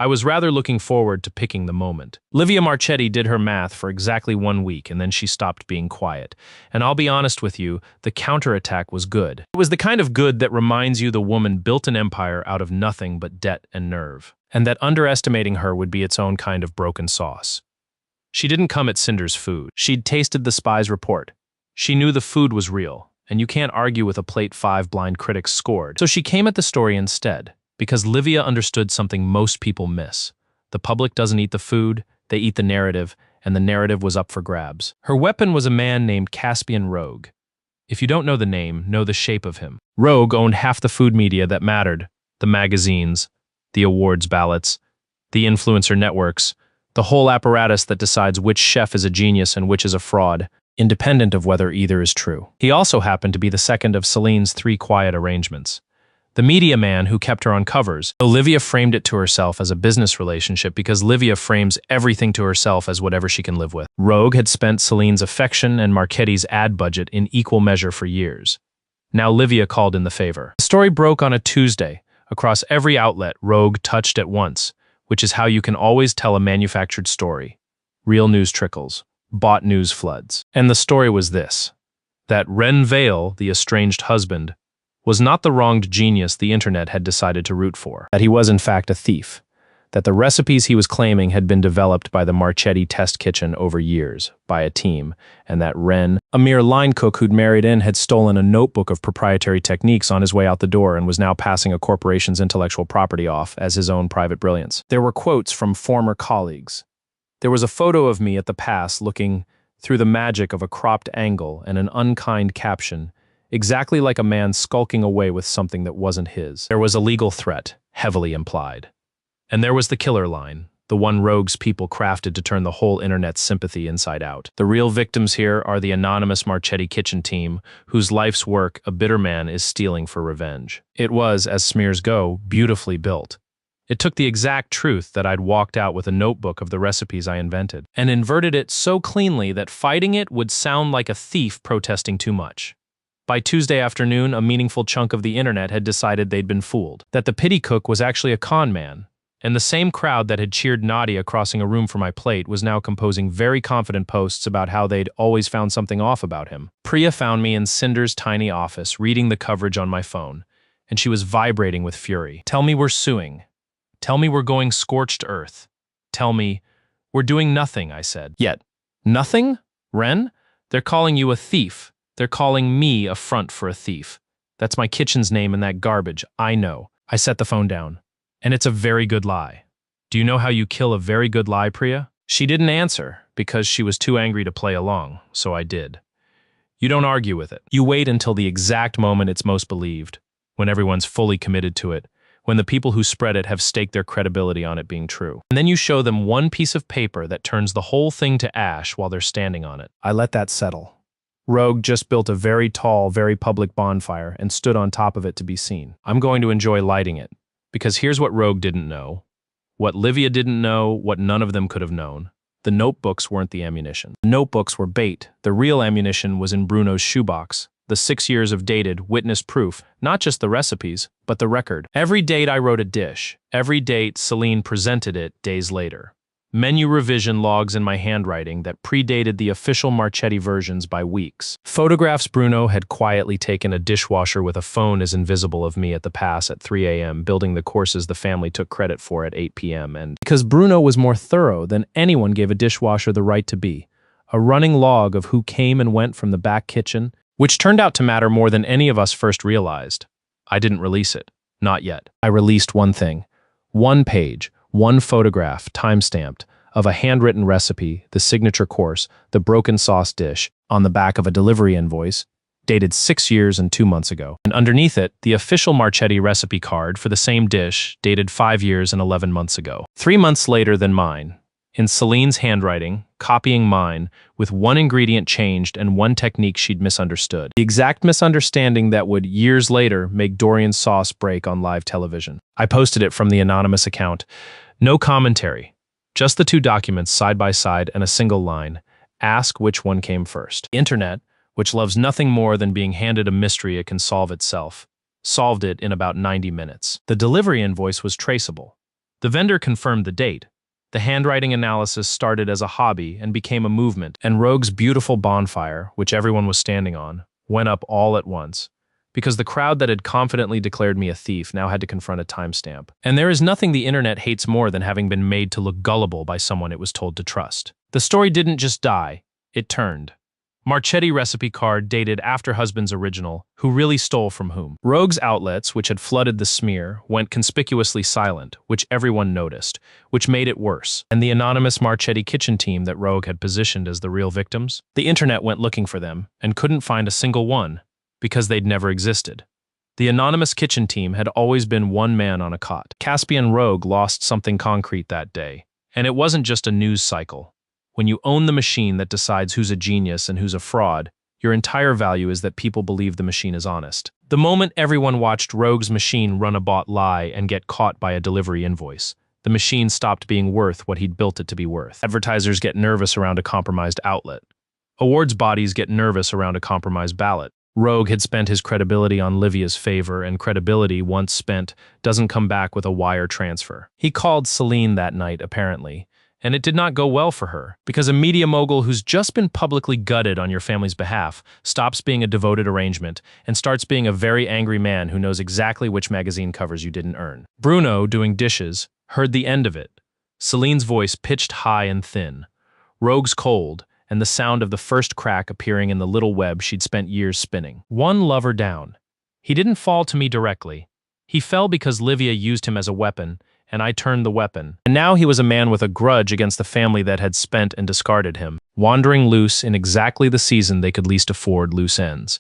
I was rather looking forward to picking the moment. Livia Marchetti did her math for exactly 1 week, and then she stopped being quiet. And I'll be honest with you, the counterattack was good. It was the kind of good that reminds you the woman built an empire out of nothing but debt and nerve, and that underestimating her would be its own kind of broken sauce. She didn't come at Cinder's food. She'd tasted the spy's report. She knew the food was real, and you can't argue with a plate 5 blind critics scored. So she came at the story instead. Because Livia understood something most people miss. The public doesn't eat the food, they eat the narrative, and the narrative was up for grabs. Her weapon was a man named Caspian Rogue. If you don't know the name, know the shape of him. Rogue owned half the food media that mattered, the magazines, the awards ballots, the influencer networks, the whole apparatus that decides which chef is a genius and which is a fraud, independent of whether either is true. He also happened to be the second of Celine's 3 quiet arrangements. The media man who kept her on covers. Olivia framed it to herself as a business relationship because Livia frames everything to herself as whatever she can live with. Rogue had spent Celine's affection and Marchetti's ad budget in equal measure for years. Now Livia called in the favor. The story broke on a Tuesday. Across every outlet, Rogue touched at once, which is how you can always tell a manufactured story. Real news trickles. Bought news floods. And the story was this: that Ren Vale, the estranged husband, was not the wronged genius the internet had decided to root for. That he was in fact a thief. That the recipes he was claiming had been developed by the Marchetti test kitchen over years, by a team, and that Ren, a mere line cook who'd married in, had stolen a notebook of proprietary techniques on his way out the door and was now passing a corporation's intellectual property off as his own private brilliance. There were quotes from former colleagues. There was a photo of me at the pass looking through the magic of a cropped angle and an unkind caption, exactly like a man skulking away with something that wasn't his. There was a legal threat, heavily implied. And there was the killer line, the one Rogue's people crafted to turn the whole internet's sympathy inside out. The real victims here are the anonymous Marchetti kitchen team, whose life's work a bitter man is stealing for revenge. It was, as smears go, beautifully built. It took the exact truth that I'd walked out with a notebook of the recipes I invented, and inverted it so cleanly that fighting it would sound like a thief protesting too much. By Tuesday afternoon, a meaningful chunk of the internet had decided they'd been fooled, that the pity cook was actually a con man, and the same crowd that had cheered Nadia crossing a room for my plate was now composing very confident posts about how they'd always found something off about him. Priya found me in Cinder's tiny office, reading the coverage on my phone, and she was vibrating with fury. "Tell me we're suing. Tell me we're going scorched earth. Tell me we're doing nothing," I said. "Yet, nothing? Ren? They're calling you a thief. They're calling me a front for a thief. That's my kitchen's name in that garbage, I know." I set the phone down. "And it's a very good lie. Do you know how you kill a very good lie, Priya?" She didn't answer because she was too angry to play along, so I did. "You don't argue with it. You wait until the exact moment it's most believed, when everyone's fully committed to it, when the people who spread it have staked their credibility on it being true. And then you show them one piece of paper that turns the whole thing to ash while they're standing on it." I let that settle. Rogue just built a very tall, very public bonfire and stood on top of it to be seen. I'm going to enjoy lighting it, because here's what Rogue didn't know, what Livia didn't know, what none of them could have known. The notebooks weren't the ammunition. The notebooks were bait. The real ammunition was in Bruno's shoebox, the 6 years of dated, witnessed proof, not just the recipes, but the record. Every date I wrote a dish. Every date Celine presented it days later. Menu revision logs in my handwriting that predated the official Marchetti versions by weeks. Photographs Bruno had quietly taken a dishwasher with a phone as invisible of me at the pass at 3 a.m., building the courses the family took credit for at 8 p.m. And because Bruno was more thorough than anyone gave a dishwasher the right to be. A running log of who came and went from the back kitchen, which turned out to matter more than any of us first realized. I didn't release it. Not yet. I released one thing. One page. One photograph, time-stamped, of a handwritten recipe, the signature course, the broken sauce dish, on the back of a delivery invoice, dated 6 years and 2 months ago. And underneath it, the official Marchetti recipe card for the same dish, dated 5 years and 11 months ago. 3 months later than mine. In Celine's handwriting, copying mine, with one ingredient changed and one technique she'd misunderstood. The exact misunderstanding that would, years later, make Dorian's sauce break on live television. I posted it from the anonymous account. No commentary. Just the 2 documents side by side and a single line. Ask which one came first. The internet, which loves nothing more than being handed a mystery it can solve itself, solved it in about 90 minutes. The delivery invoice was traceable. The vendor confirmed the date. The handwriting analysis started as a hobby and became a movement, and Rogue's beautiful bonfire, which everyone was standing on, went up all at once, because the crowd that had confidently declared me a thief now had to confront a timestamp. And there is nothing the internet hates more than having been made to look gullible by someone it was told to trust. The story didn't just die, it turned. Marchetti recipe card dated after husband's original, who really stole from whom. Rogue's outlets, which had flooded the smear, went conspicuously silent, which everyone noticed, which made it worse. And the anonymous Marchetti kitchen team that Rogue had positioned as the real victims? The internet went looking for them, and couldn't find a single one, because they'd never existed. The anonymous kitchen team had always been one man on a cot. Caspian Rogue lost something concrete that day, and it wasn't just a news cycle. When you own the machine that decides who's a genius and who's a fraud, your entire value is that people believe the machine is honest. The moment everyone watched Rogue's machine run a bought lie and get caught by a delivery invoice, the machine stopped being worth what he'd built it to be worth. Advertisers get nervous around a compromised outlet. Awards bodies get nervous around a compromised ballot. Rogue had spent his credibility on Livia's favor, and credibility, once spent, doesn't come back with a wire transfer. He called Celine that night, apparently, and it did not go well for her, because a media mogul who's just been publicly gutted on your family's behalf stops being a devoted arrangement and starts being a very angry man who knows exactly which magazine covers you didn't earn. Bruno, doing dishes, heard the end of it. Celine's voice pitched high and thin. Rogue's cold, and the sound of the first crack appearing in the little web she'd spent years spinning. One lover down. He didn't fall to me directly. He fell because Livia used him as a weapon, and I turned the weapon. And now he was a man with a grudge against the family that had spent and discarded him, wandering loose in exactly the season they could least afford loose ends.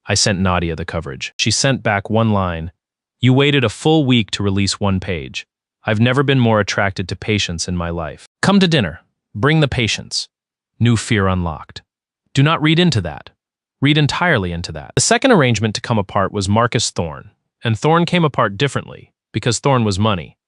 I sent Nadia the coverage. She sent back one line. You waited a full week to release one page. I've never been more attracted to patience in my life. Come to dinner. Bring the patience. New fear unlocked. Do not read into that. Read entirely into that. The second arrangement to come apart was Marcus Thorne, and Thorne came apart differently, because Thorne was money.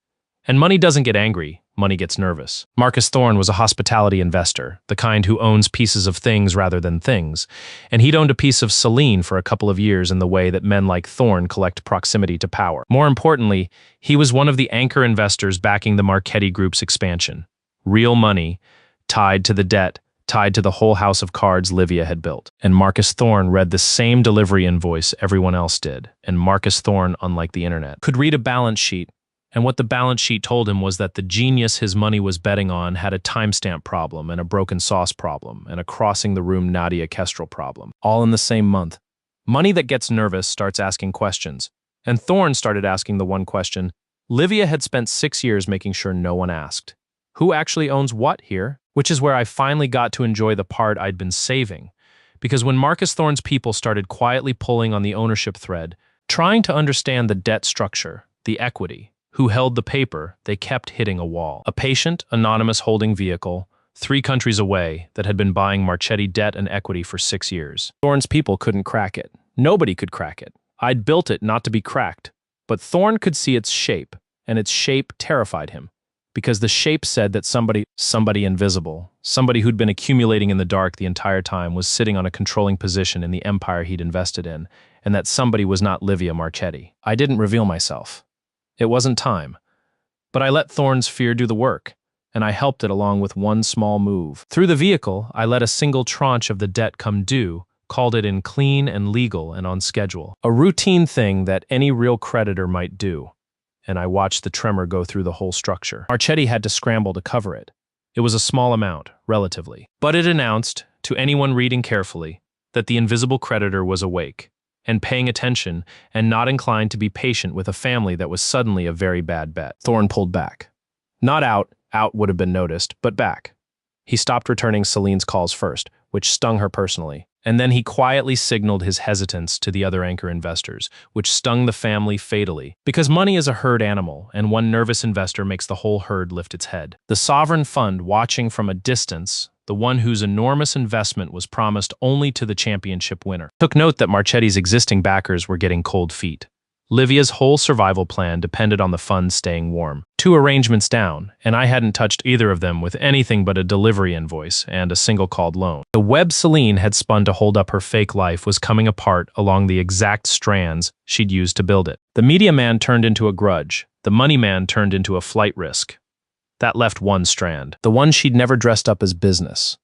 And money doesn't get angry, money gets nervous. Marcus Thorne was a hospitality investor, the kind who owns pieces of things rather than things, and he'd owned a piece of Celine for a couple of years in the way that men like Thorne collect proximity to power. More importantly, he was one of the anchor investors backing the Marchetti Group's expansion. Real money, tied to the debt, tied to the whole house of cards Livia had built. And Marcus Thorne read the same delivery invoice everyone else did, and Marcus Thorne, unlike the internet, could read a balance sheet. And what the balance sheet told him was that the genius his money was betting on had a timestamp problem and a broken sauce problem and a crossing the room Nadia Kestrel problem, all in the same month. Money that gets nervous starts asking questions. And Thorne started asking the one question Livia had spent 6 years making sure no one asked. Who actually owns what here? Which is where I finally got to enjoy the part I'd been saving. Because when Marcus Thorne's people started quietly pulling on the ownership thread, trying to understand the debt structure, the equity, who held the paper, they kept hitting a wall. A patient, anonymous holding vehicle, 3 countries away, that had been buying Marchetti debt and equity for 6 years. Thorne's people couldn't crack it. Nobody could crack it. I'd built it not to be cracked. But Thorne could see its shape, and its shape terrified him. because the shape said that somebody invisible, somebody who'd been accumulating in the dark the entire time was sitting on a controlling position in the empire he'd invested in, and that somebody was not Livia Marchetti. I didn't reveal myself. It wasn't time. But I let Thorne's fear do the work, and I helped it along with one small move. Through the vehicle, I let a single tranche of the debt come due, called it in clean and legal and on schedule. A routine thing that any real creditor might do. And I watched the tremor go through the whole structure. Marchetti had to scramble to cover it. It was a small amount, relatively. But it announced, to anyone reading carefully, that the invisible creditor was awake, and paying attention, and not inclined to be patient with a family that was suddenly a very bad bet. Thorne pulled back. Not out would have been noticed, but back. He stopped returning Celine's calls first, which stung her personally. And then he quietly signaled his hesitance to the other anchor investors, which stung the family fatally. Because money is a herd animal, and one nervous investor makes the whole herd lift its head. The sovereign fund, watching from a distance, the one whose enormous investment was promised only to the championship winner, took note that Marchetti's existing backers were getting cold feet. Livia's whole survival plan depended on the fund staying warm. 2 arrangements down, and I hadn't touched either of them with anything but a delivery invoice and a single called loan. The web Celine had spun to hold up her fake life was coming apart along the exact strands she'd used to build it. The media man turned into a grudge. The money man turned into a flight risk. That left one strand. The one she'd never dressed up as business.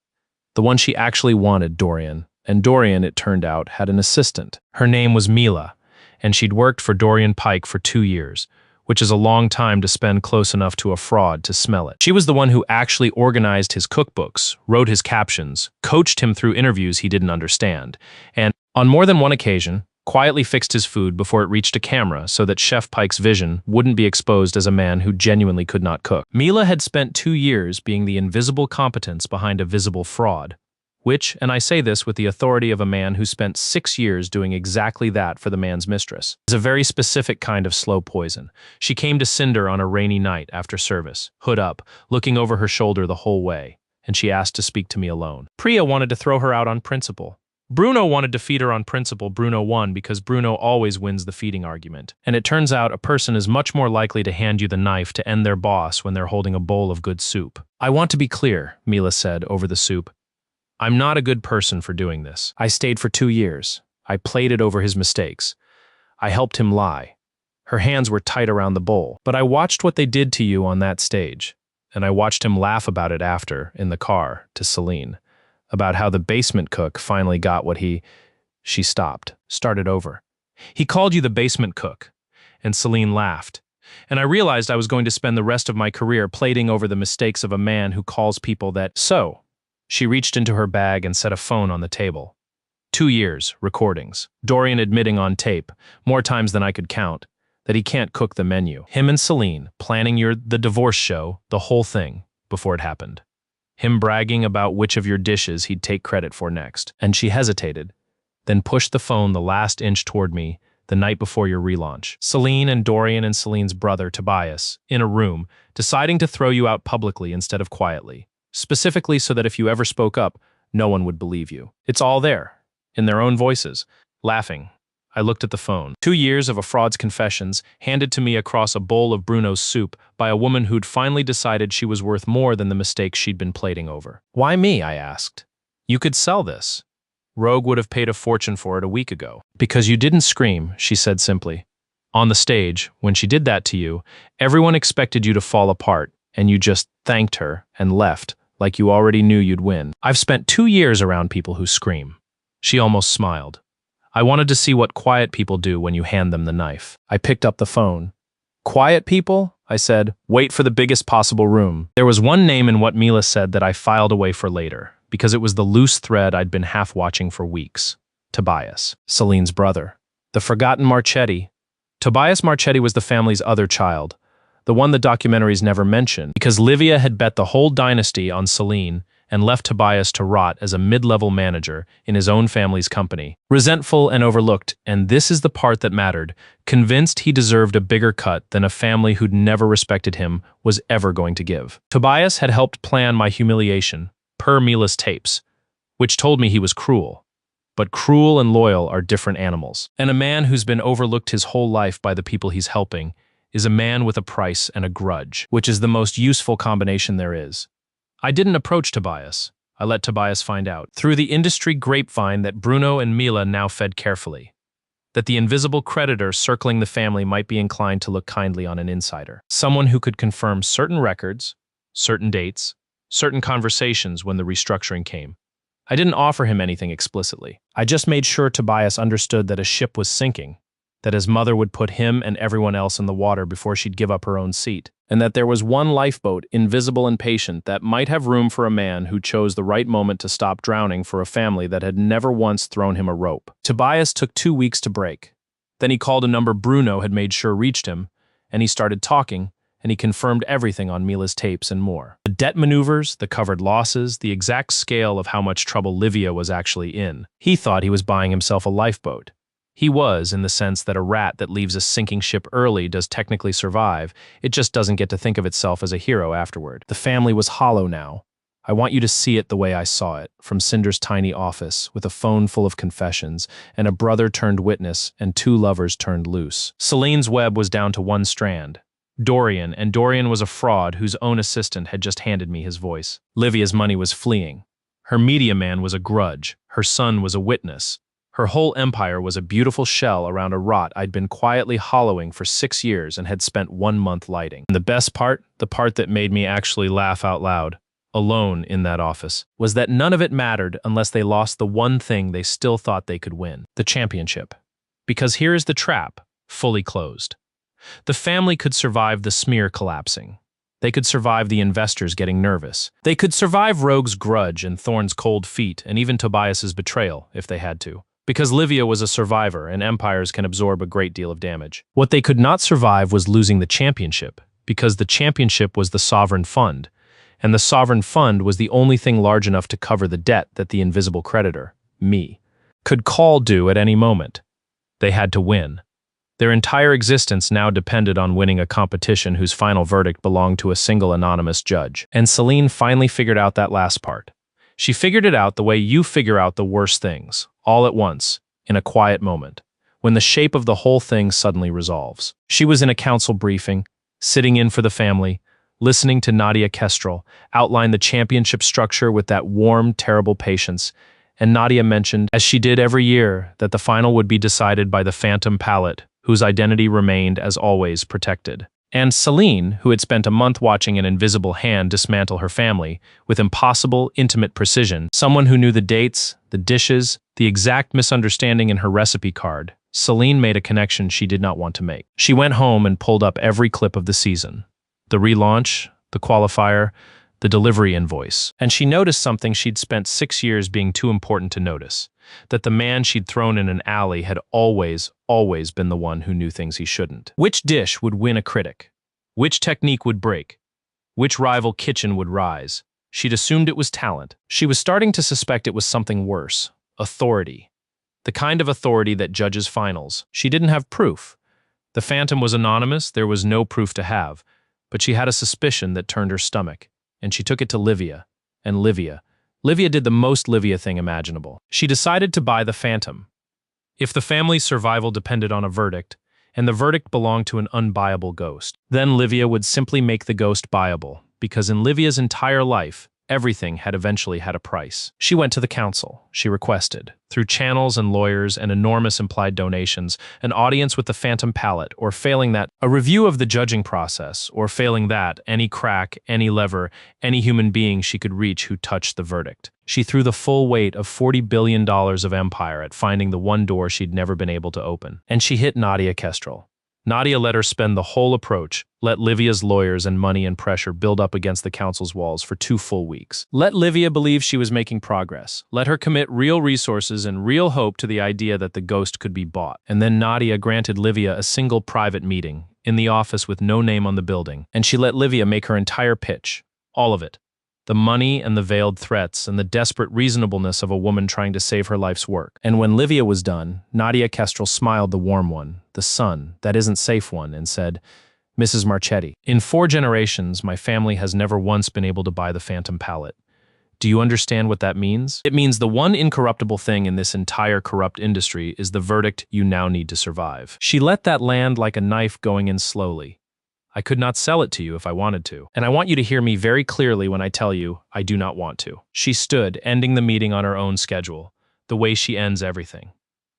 The one she actually wanted, Dorian. And Dorian, it turned out, had an assistant. Her name was Mila, and she'd worked for Dorian Pike for 2 years, which is a long time to spend close enough to a fraud to smell it. She was the one who actually organized his cookbooks, wrote his captions, coached him through interviews he didn't understand, and, on more than one occasion, quietly fixed his food before it reached a camera so that Chef Pike's vision wouldn't be exposed as a man who genuinely could not cook. Mila had spent 2 years being the invisible competence behind a visible fraud, which, and I say this with the authority of a man who spent 6 years doing exactly that for the man's mistress, is a very specific kind of slow poison. She came to Cinder on a rainy night after service, hood up, looking over her shoulder the whole way, and she asked to speak to me alone. Priya wanted to throw her out on principle. Bruno wanted to feed her on principle. Bruno won because Bruno always wins the feeding argument. And it turns out a person is much more likely to hand you the knife to end their boss when they're holding a bowl of good soup. I want to be clear, Mila said over the soup. I'm not a good person for doing this. I stayed for 2 years. I played over his mistakes. I helped him lie. Her hands were tight around the bowl. But I watched what they did to you on that stage. And I watched him laugh about it after, in the car, to Celine. About how the basement cook finally got what She stopped, started over. He called you the basement cook. And Celine laughed. And I realized I was going to spend the rest of my career plating over the mistakes of a man who calls people that. So, she reached into her bag and set a phone on the table. 2 years, recordings. Dorian admitting on tape, more times than I could count, that he can't cook the menu. Him and Celine planning the divorce show, the whole thing, before it happened. Him bragging about which of your dishes he'd take credit for next. And she hesitated, then pushed the phone the last inch toward me the night before your relaunch. Celine and Dorian and Celine's brother, Tobias, in a room, deciding to throw you out publicly instead of quietly. Specifically so that if you ever spoke up, no one would believe you. It's all there, in their own voices. Laughing, I looked at the phone. 2 years of a fraud's confessions handed to me across a bowl of Bruno's soup by a woman who'd finally decided she was worth more than the mistakes she'd been plating over. Why me, I asked. You could sell this. Rogue would have paid a fortune for it a week ago. Because you didn't scream, she said simply. On the stage, when she did that to you, everyone expected you to fall apart, and you just thanked her and left, like you already knew you'd win. I've spent 2 years around people who scream. She almost smiled. I wanted to see what quiet people do when you hand them the knife. I picked up the phone. Quiet people? I said, wait for the biggest possible room. There was one name in what Mila said that I filed away for later, because it was the loose thread I'd been half watching for weeks. Tobias, Celine's brother. The forgotten Marchetti. Tobias Marchetti was the family's other child, the one the documentaries never mentioned, because Livia had bet the whole dynasty on Celine and left Tobias to rot as a mid-level manager in his own family's company. Resentful and overlooked, and this is the part that mattered, convinced he deserved a bigger cut than a family who'd never respected him was ever going to give. Tobias had helped plan my humiliation, per Mila's tapes, which told me he was cruel. But cruel and loyal are different animals. And a man who's been overlooked his whole life by the people he's helping is a man with a price and a grudge, which is the most useful combination there is. I didn't approach Tobias. I let Tobias find out, through the industry grapevine, that Bruno and Mila now fed carefully, that the invisible creditor circling the family might be inclined to look kindly on an insider, someone who could confirm certain records, certain dates, certain conversations when the restructuring came. I didn't offer him anything explicitly. I just made sure Tobias understood that a ship was sinking, that his mother would put him and everyone else in the water before she'd give up her own seat, and that there was one lifeboat, invisible and patient, that might have room for a man who chose the right moment to stop drowning for a family that had never once thrown him a rope. Tobias took 2 weeks to break. Then he called a number Bruno had made sure reached him, and he started talking, and he confirmed everything on Mila's tapes and more. The debt maneuvers, the covered losses, the exact scale of how much trouble Livia was actually in. He thought he was buying himself a lifeboat. He was, in the sense that a rat that leaves a sinking ship early does technically survive, it just doesn't get to think of itself as a hero afterward. The family was hollow now. I want you to see it the way I saw it, from Cinder's tiny office, with a phone full of confessions, and a brother turned witness, and 2 lovers turned loose. Celine's web was down to 1 strand. Dorian, and Dorian was a fraud whose own assistant had just handed me his voice. Livia's money was fleeing. Her media man was a grudge. Her son was a witness. Her whole empire was a beautiful shell around a rot I'd been quietly hollowing for 6 years and had spent 1 month lighting. And the best part, the part that made me actually laugh out loud, alone in that office, was that none of it mattered unless they lost the one thing they still thought they could win, the championship. Because here is the trap, fully closed. The family could survive the smear collapsing. They could survive the investors getting nervous. They could survive Rogue's grudge and Thorne's cold feet and even Tobias's betrayal, if they had to. Because Livia was a survivor and empires can absorb a great deal of damage. What they could not survive was losing the championship, because the championship was the sovereign fund, and the sovereign fund was the only thing large enough to cover the debt that the invisible creditor, me, could call due at any moment. They had to win. Their entire existence now depended on winning a competition whose final verdict belonged to a single anonymous judge. And Celine finally figured out that last part. She figured it out the way you figure out the worst things, all at once, in a quiet moment, when the shape of the whole thing suddenly resolves. She was in a council briefing, sitting in for the family, listening to Nadia Kestrel outline the championship structure with that warm, terrible patience, and Nadia mentioned, as she did every year, that the final would be decided by the phantom palette, whose identity remained, as always, protected. And Celine, who had spent a month watching an invisible hand dismantle her family, with impossible, intimate precision, someone who knew the dates, the dishes, the exact misunderstanding in her recipe card, Celine made a connection she did not want to make. She went home and pulled up every clip of the season. The relaunch, the qualifier, the delivery invoice. And she noticed something she'd spent 6 years being too important to notice. That the man she'd thrown in an alley had always been the one who knew things he shouldn't. Which dish would win a critic? Which technique would break? Which rival kitchen would rise? She'd assumed it was talent. She was starting to suspect it was something worse. Authority. The kind of authority that judges finals. She didn't have proof. The phantom was anonymous, there was no proof to have. But she had a suspicion that turned her stomach. And she took it to Livia. And Livia did the most Livia thing imaginable. She decided to buy the phantom. If the family's survival depended on a verdict, and the verdict belonged to an unbuyable ghost, then Livia would simply make the ghost buyable, because in Livia's entire life, everything had eventually had a price. She went to the council. She requested, through channels and lawyers and enormous implied donations, an audience with the phantom palette, or failing that, a review of the judging process, or failing that, any crack, any lever, any human being she could reach who touched the verdict. She threw the full weight of $40 billion of empire at finding the one door she'd never been able to open. And she hit Nadia Kestrel. Nadia let her spend the whole approach, let Livia's lawyers and money and pressure build up against the council's walls for 2 full weeks. Let Livia believe she was making progress. Let her commit real resources and real hope to the idea that the ghost could be bought. And then Nadia granted Livia a single private meeting, in the office with no name on the building, and she let Livia make her entire pitch. All of it. The money and the veiled threats and the desperate reasonableness of a woman trying to save her life's work. And when Livia was done, Nadia Kestrel smiled, the warm one, the son, that isn't safe one, and said, "Mrs. Marchetti, in 4 generations, my family has never once been able to buy the phantom palette. Do you understand what that means? It means the one incorruptible thing in this entire corrupt industry is the verdict you now need to survive." She let that land like a knife going in slowly. I could not sell it to you if I wanted to. And I want you to hear me very clearly when I tell you I do not want to. She stood, ending the meeting on her own schedule, the way she ends everything.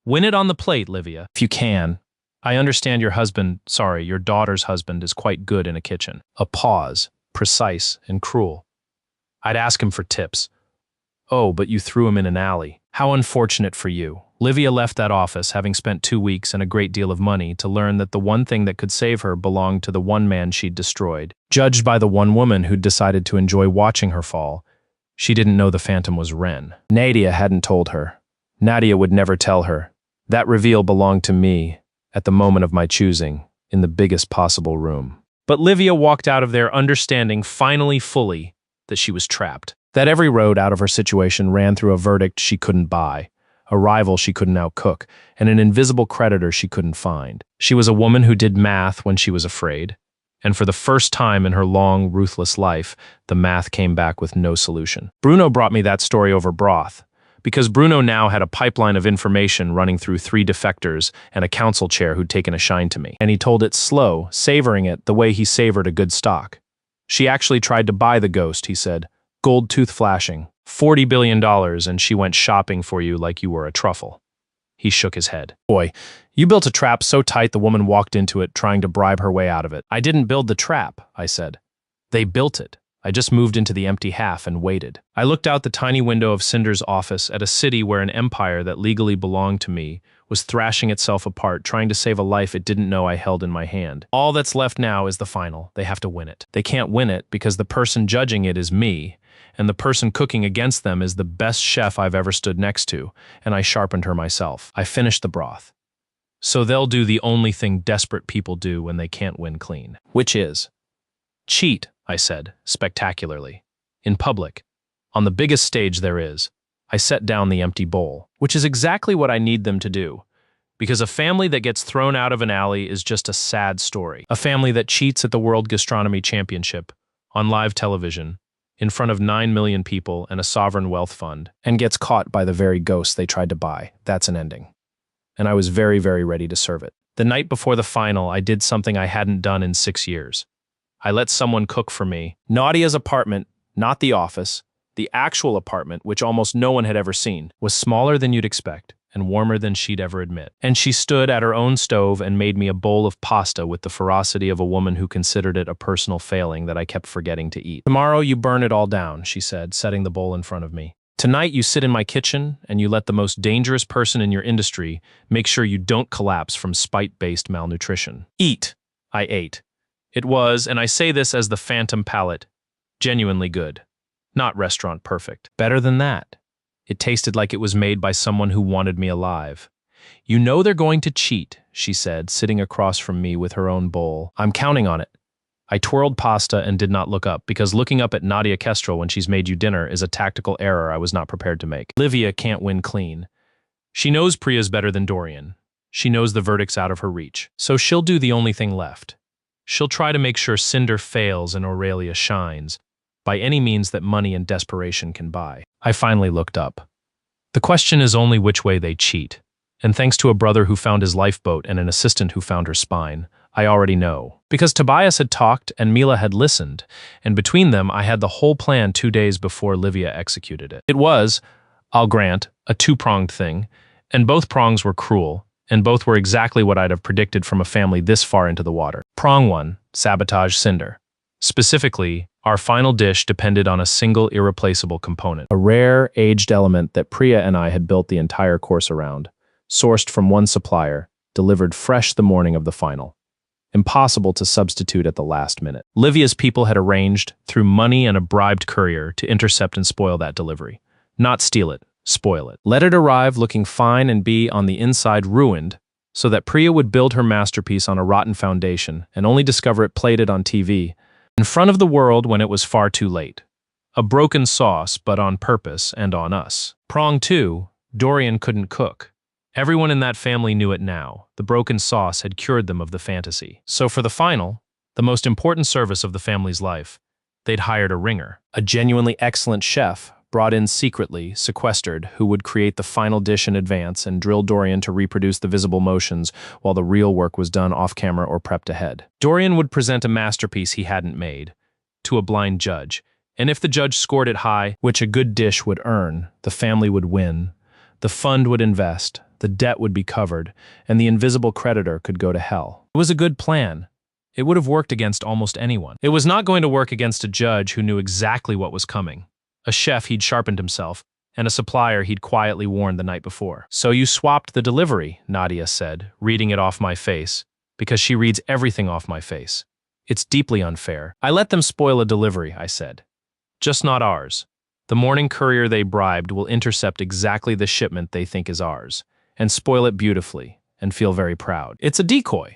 Win it on the plate, Livia, if you can. I understand your daughter's husband is quite good in a kitchen. A pause, precise and cruel. I'd ask him for tips. Oh, but you threw him in an alley. How unfortunate for you. Livia left that office, having spent 2 weeks and a great deal of money, to learn that the one thing that could save her belonged to the one man she'd destroyed. Judged by the one woman who'd decided to enjoy watching her fall, she didn't know the phantom was Ren. Nadia hadn't told her. Nadia would never tell her. That reveal belonged to me, at the moment of my choosing, in the biggest possible room. But Livia walked out of there understanding finally fully that she was trapped. That every road out of her situation ran through a verdict she couldn't buy, a rival she couldn't outcook, and an invisible creditor she couldn't find. She was a woman who did math when she was afraid, and for the first time in her long, ruthless life, the math came back with no solution. Bruno brought me that story over broth, because Bruno now had a pipeline of information running through 3 defectors and a council chair who'd taken a shine to me. And he told it slow, savoring it the way he savored a good stock. She actually tried to buy the ghost, he said, gold tooth flashing, $40 billion, and she went shopping for you like you were a truffle. He shook his head. Boy, you built a trap so tight the woman walked into it trying to bribe her way out of it. I didn't build the trap, I said. They built it. I just moved into the empty half and waited. I looked out the tiny window of Cinder's office at a city where an empire that legally belonged to me was thrashing itself apart, trying to save a life it didn't know I held in my hand. All that's left now is the final. They have to win it. They can't win it because the person judging it is me, and the person cooking against them is the best chef I've ever stood next to, and I sharpened her myself. I finished the broth. So they'll do the only thing desperate people do when they can't win clean. Which is cheat, I said, spectacularly. In public, on the biggest stage there is, I set down the empty bowl, which is exactly what I need them to do. Because a family that gets thrown out of an alley is just a sad story. A family that cheats at the World Gastronomy Championship, on live television, in front of 9 million people and a sovereign wealth fund, and gets caught by the very ghost they tried to buy. That's an ending. And I was very, very ready to serve it. The night before the final, I did something I hadn't done in 6 years. I let someone cook for me. Nadia's apartment, not the office, the actual apartment, which almost no one had ever seen, was smaller than you'd expect and warmer than she'd ever admit. And she stood at her own stove and made me a bowl of pasta with the ferocity of a woman who considered it a personal failing that I kept forgetting to eat. Tomorrow you burn it all down, she said, setting the bowl in front of me. Tonight you sit in my kitchen and you let the most dangerous person in your industry make sure you don't collapse from spite-based malnutrition. Eat. I ate. It was, and I say this as the phantom palate, genuinely good. Not restaurant perfect. Better than that. It tasted like it was made by someone who wanted me alive. You know they're going to cheat, she said, sitting across from me with her own bowl. I'm counting on it. I twirled pasta and did not look up, because looking up at Nadia Kestrel when she's made you dinner is a tactical error I was not prepared to make. Livia can't win clean. She knows Priya's better than Dorian. She knows the verdict's out of her reach. So she'll do the only thing left. She'll try to make sure Cinder fails and Aurelia shines, by any means that money and desperation can buy. I finally looked up. The question is only which way they cheat, and thanks to a brother who found his lifeboat and an assistant who found her spine, I already know. Because Tobias had talked and Mila had listened, and between them I had the whole plan 2 days before Livia executed it. It was, I'll grant, a 2-pronged thing, and both prongs were cruel, and both were exactly what I'd have predicted from a family this far into the water. Prong 1, sabotage Cinder. Specifically, our final dish depended on a single irreplaceable component, a rare, aged element that Priya and I had built the entire course around, sourced from one supplier, delivered fresh the morning of the final. Impossible to substitute at the last minute. Livia's people had arranged, through money and a bribed courier, to intercept and spoil that delivery. Not steal it, spoil it. Let it arrive looking fine and be, on the inside, ruined, so that Priya would build her masterpiece on a rotten foundation and only discover it plated on TV, in front of the world when it was far too late. A broken sauce, but on purpose and on us. Prong 2, Dorian couldn't cook. Everyone in that family knew it now. The broken sauce had cured them of the fantasy. So for the final, the most important service of the family's life, they'd hired a ringer. A genuinely excellent chef, brought in secretly, sequestered, who would create the final dish in advance and drill Dorian to reproduce the visible motions while the real work was done off-camera or prepped ahead. Dorian would present a masterpiece he hadn't made to a blind judge, and if the judge scored it high, which a good dish would earn, the family would win, the fund would invest, the debt would be covered, and the invisible creditor could go to hell. It was a good plan. It would have worked against almost anyone. It was not going to work against a judge who knew exactly what was coming, a chef he'd sharpened himself, and a supplier he'd quietly warned the night before. "So you swapped the delivery," Nadia said, reading it off my face, because she reads everything off my face. "It's deeply unfair." "I let them spoil a delivery," I said. "Just not ours. The morning courier they bribed will intercept exactly the shipment they think is ours, and spoil it beautifully, and feel very proud. It's a decoy.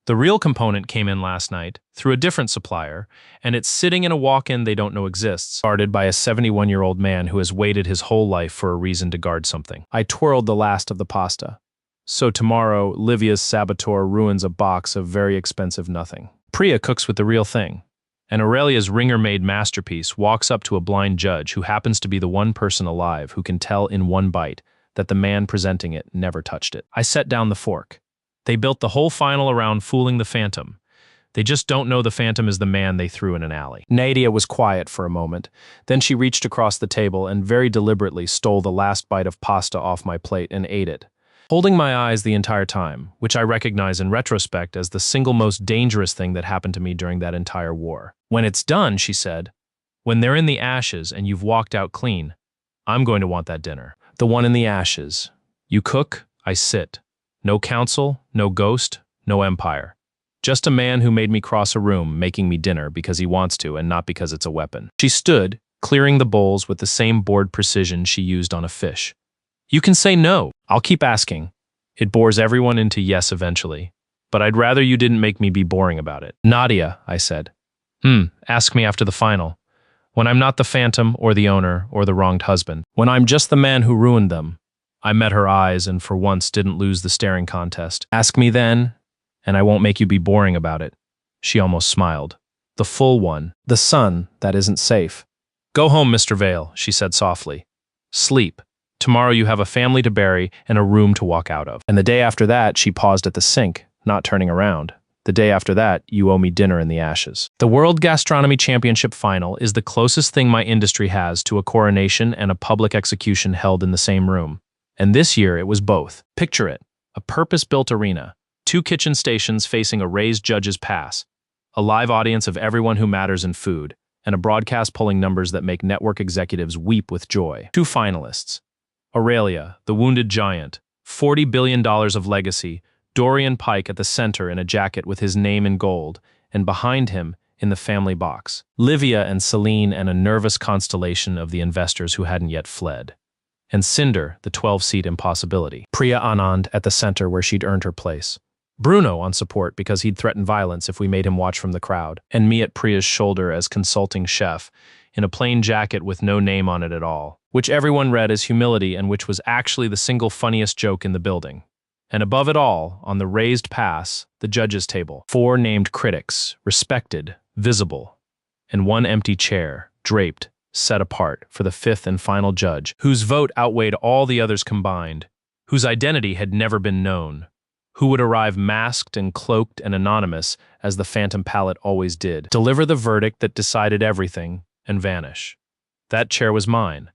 The real component came in last night, through a different supplier, and it's sitting in a walk-in they don't know exists, guarded by a 71-year-old man who has waited his whole life for a reason to guard something." I twirled the last of the pasta. "So tomorrow, Livia's saboteur ruins a box of very expensive nothing. Priya cooks with the real thing. And Aurelia's ringer-made masterpiece walks up to a blind judge who happens to be the one person alive who can tell in one bite that the man presenting it never touched it." I set down the fork. They built the whole final around fooling the Phantom. They just don't know the Phantom is the man they threw in an alley. Nadia was quiet for a moment. Then she reached across the table and very deliberately stole the last bite of pasta off my plate and ate it, holding my eyes the entire time, which I recognize in retrospect as the single most dangerous thing that happened to me during that entire war. "When it's done," she said, "when they're in the ashes and you've walked out clean, I'm going to want that dinner. The one in the ashes. You cook, I sit. No council, no ghost, no empire. Just a man who made me cross a room, making me dinner because he wants to and not because it's a weapon." She stood, clearing the bowls with the same bored precision she used on a fish. "You can say no. I'll keep asking. It bores everyone into yes eventually. But I'd rather you didn't make me be boring about it." "Nadia," I said. Ask me after the final. When I'm not the Phantom or the owner or the wronged husband. When I'm just the man who ruined them." I met her eyes and for once didn't lose the staring contest. "Ask me then, and I won't make you be boring about it." She almost smiled. "The full one. The son that isn't safe." "Go home, Mr. Vale," she said softly. "Sleep. Tomorrow you have a family to bury and a room to walk out of. And the day after that," she paused at the sink, not turning around. "The day after that, you owe me dinner in the ashes." The World Gastronomy Championship final is the closest thing my industry has to a coronation and a public execution held in the same room. And this year it was both. Picture it, a purpose-built arena, 2 kitchen stations facing a raised judge's pass, a live audience of everyone who matters in food, and a broadcast pulling numbers that make network executives weep with joy. 2 finalists. Aurelia, the wounded giant, $40 billion of legacy, Dorian Pike at the center in a jacket with his name in gold, and behind him, in the family box, Livia and Celine and a nervous constellation of the investors who hadn't yet fled. And Cinder, the 12-seat impossibility. Priya Anand at the center where she'd earned her place. Bruno on support because he'd threatened violence if we made him watch from the crowd. And me at Priya's shoulder as consulting chef, in a plain jacket with no name on it at all, which everyone read as humility and which was actually the single funniest joke in the building. And above it all, on the raised pass, the judges' table. 4 named critics, respected, visible, and 1 empty chair, draped, set apart for the 5th and final judge, whose vote outweighed all the others combined, whose identity had never been known, who would arrive masked and cloaked and anonymous as the Phantom Palette always did, deliver the verdict that decided everything, and vanish. That chair was mine.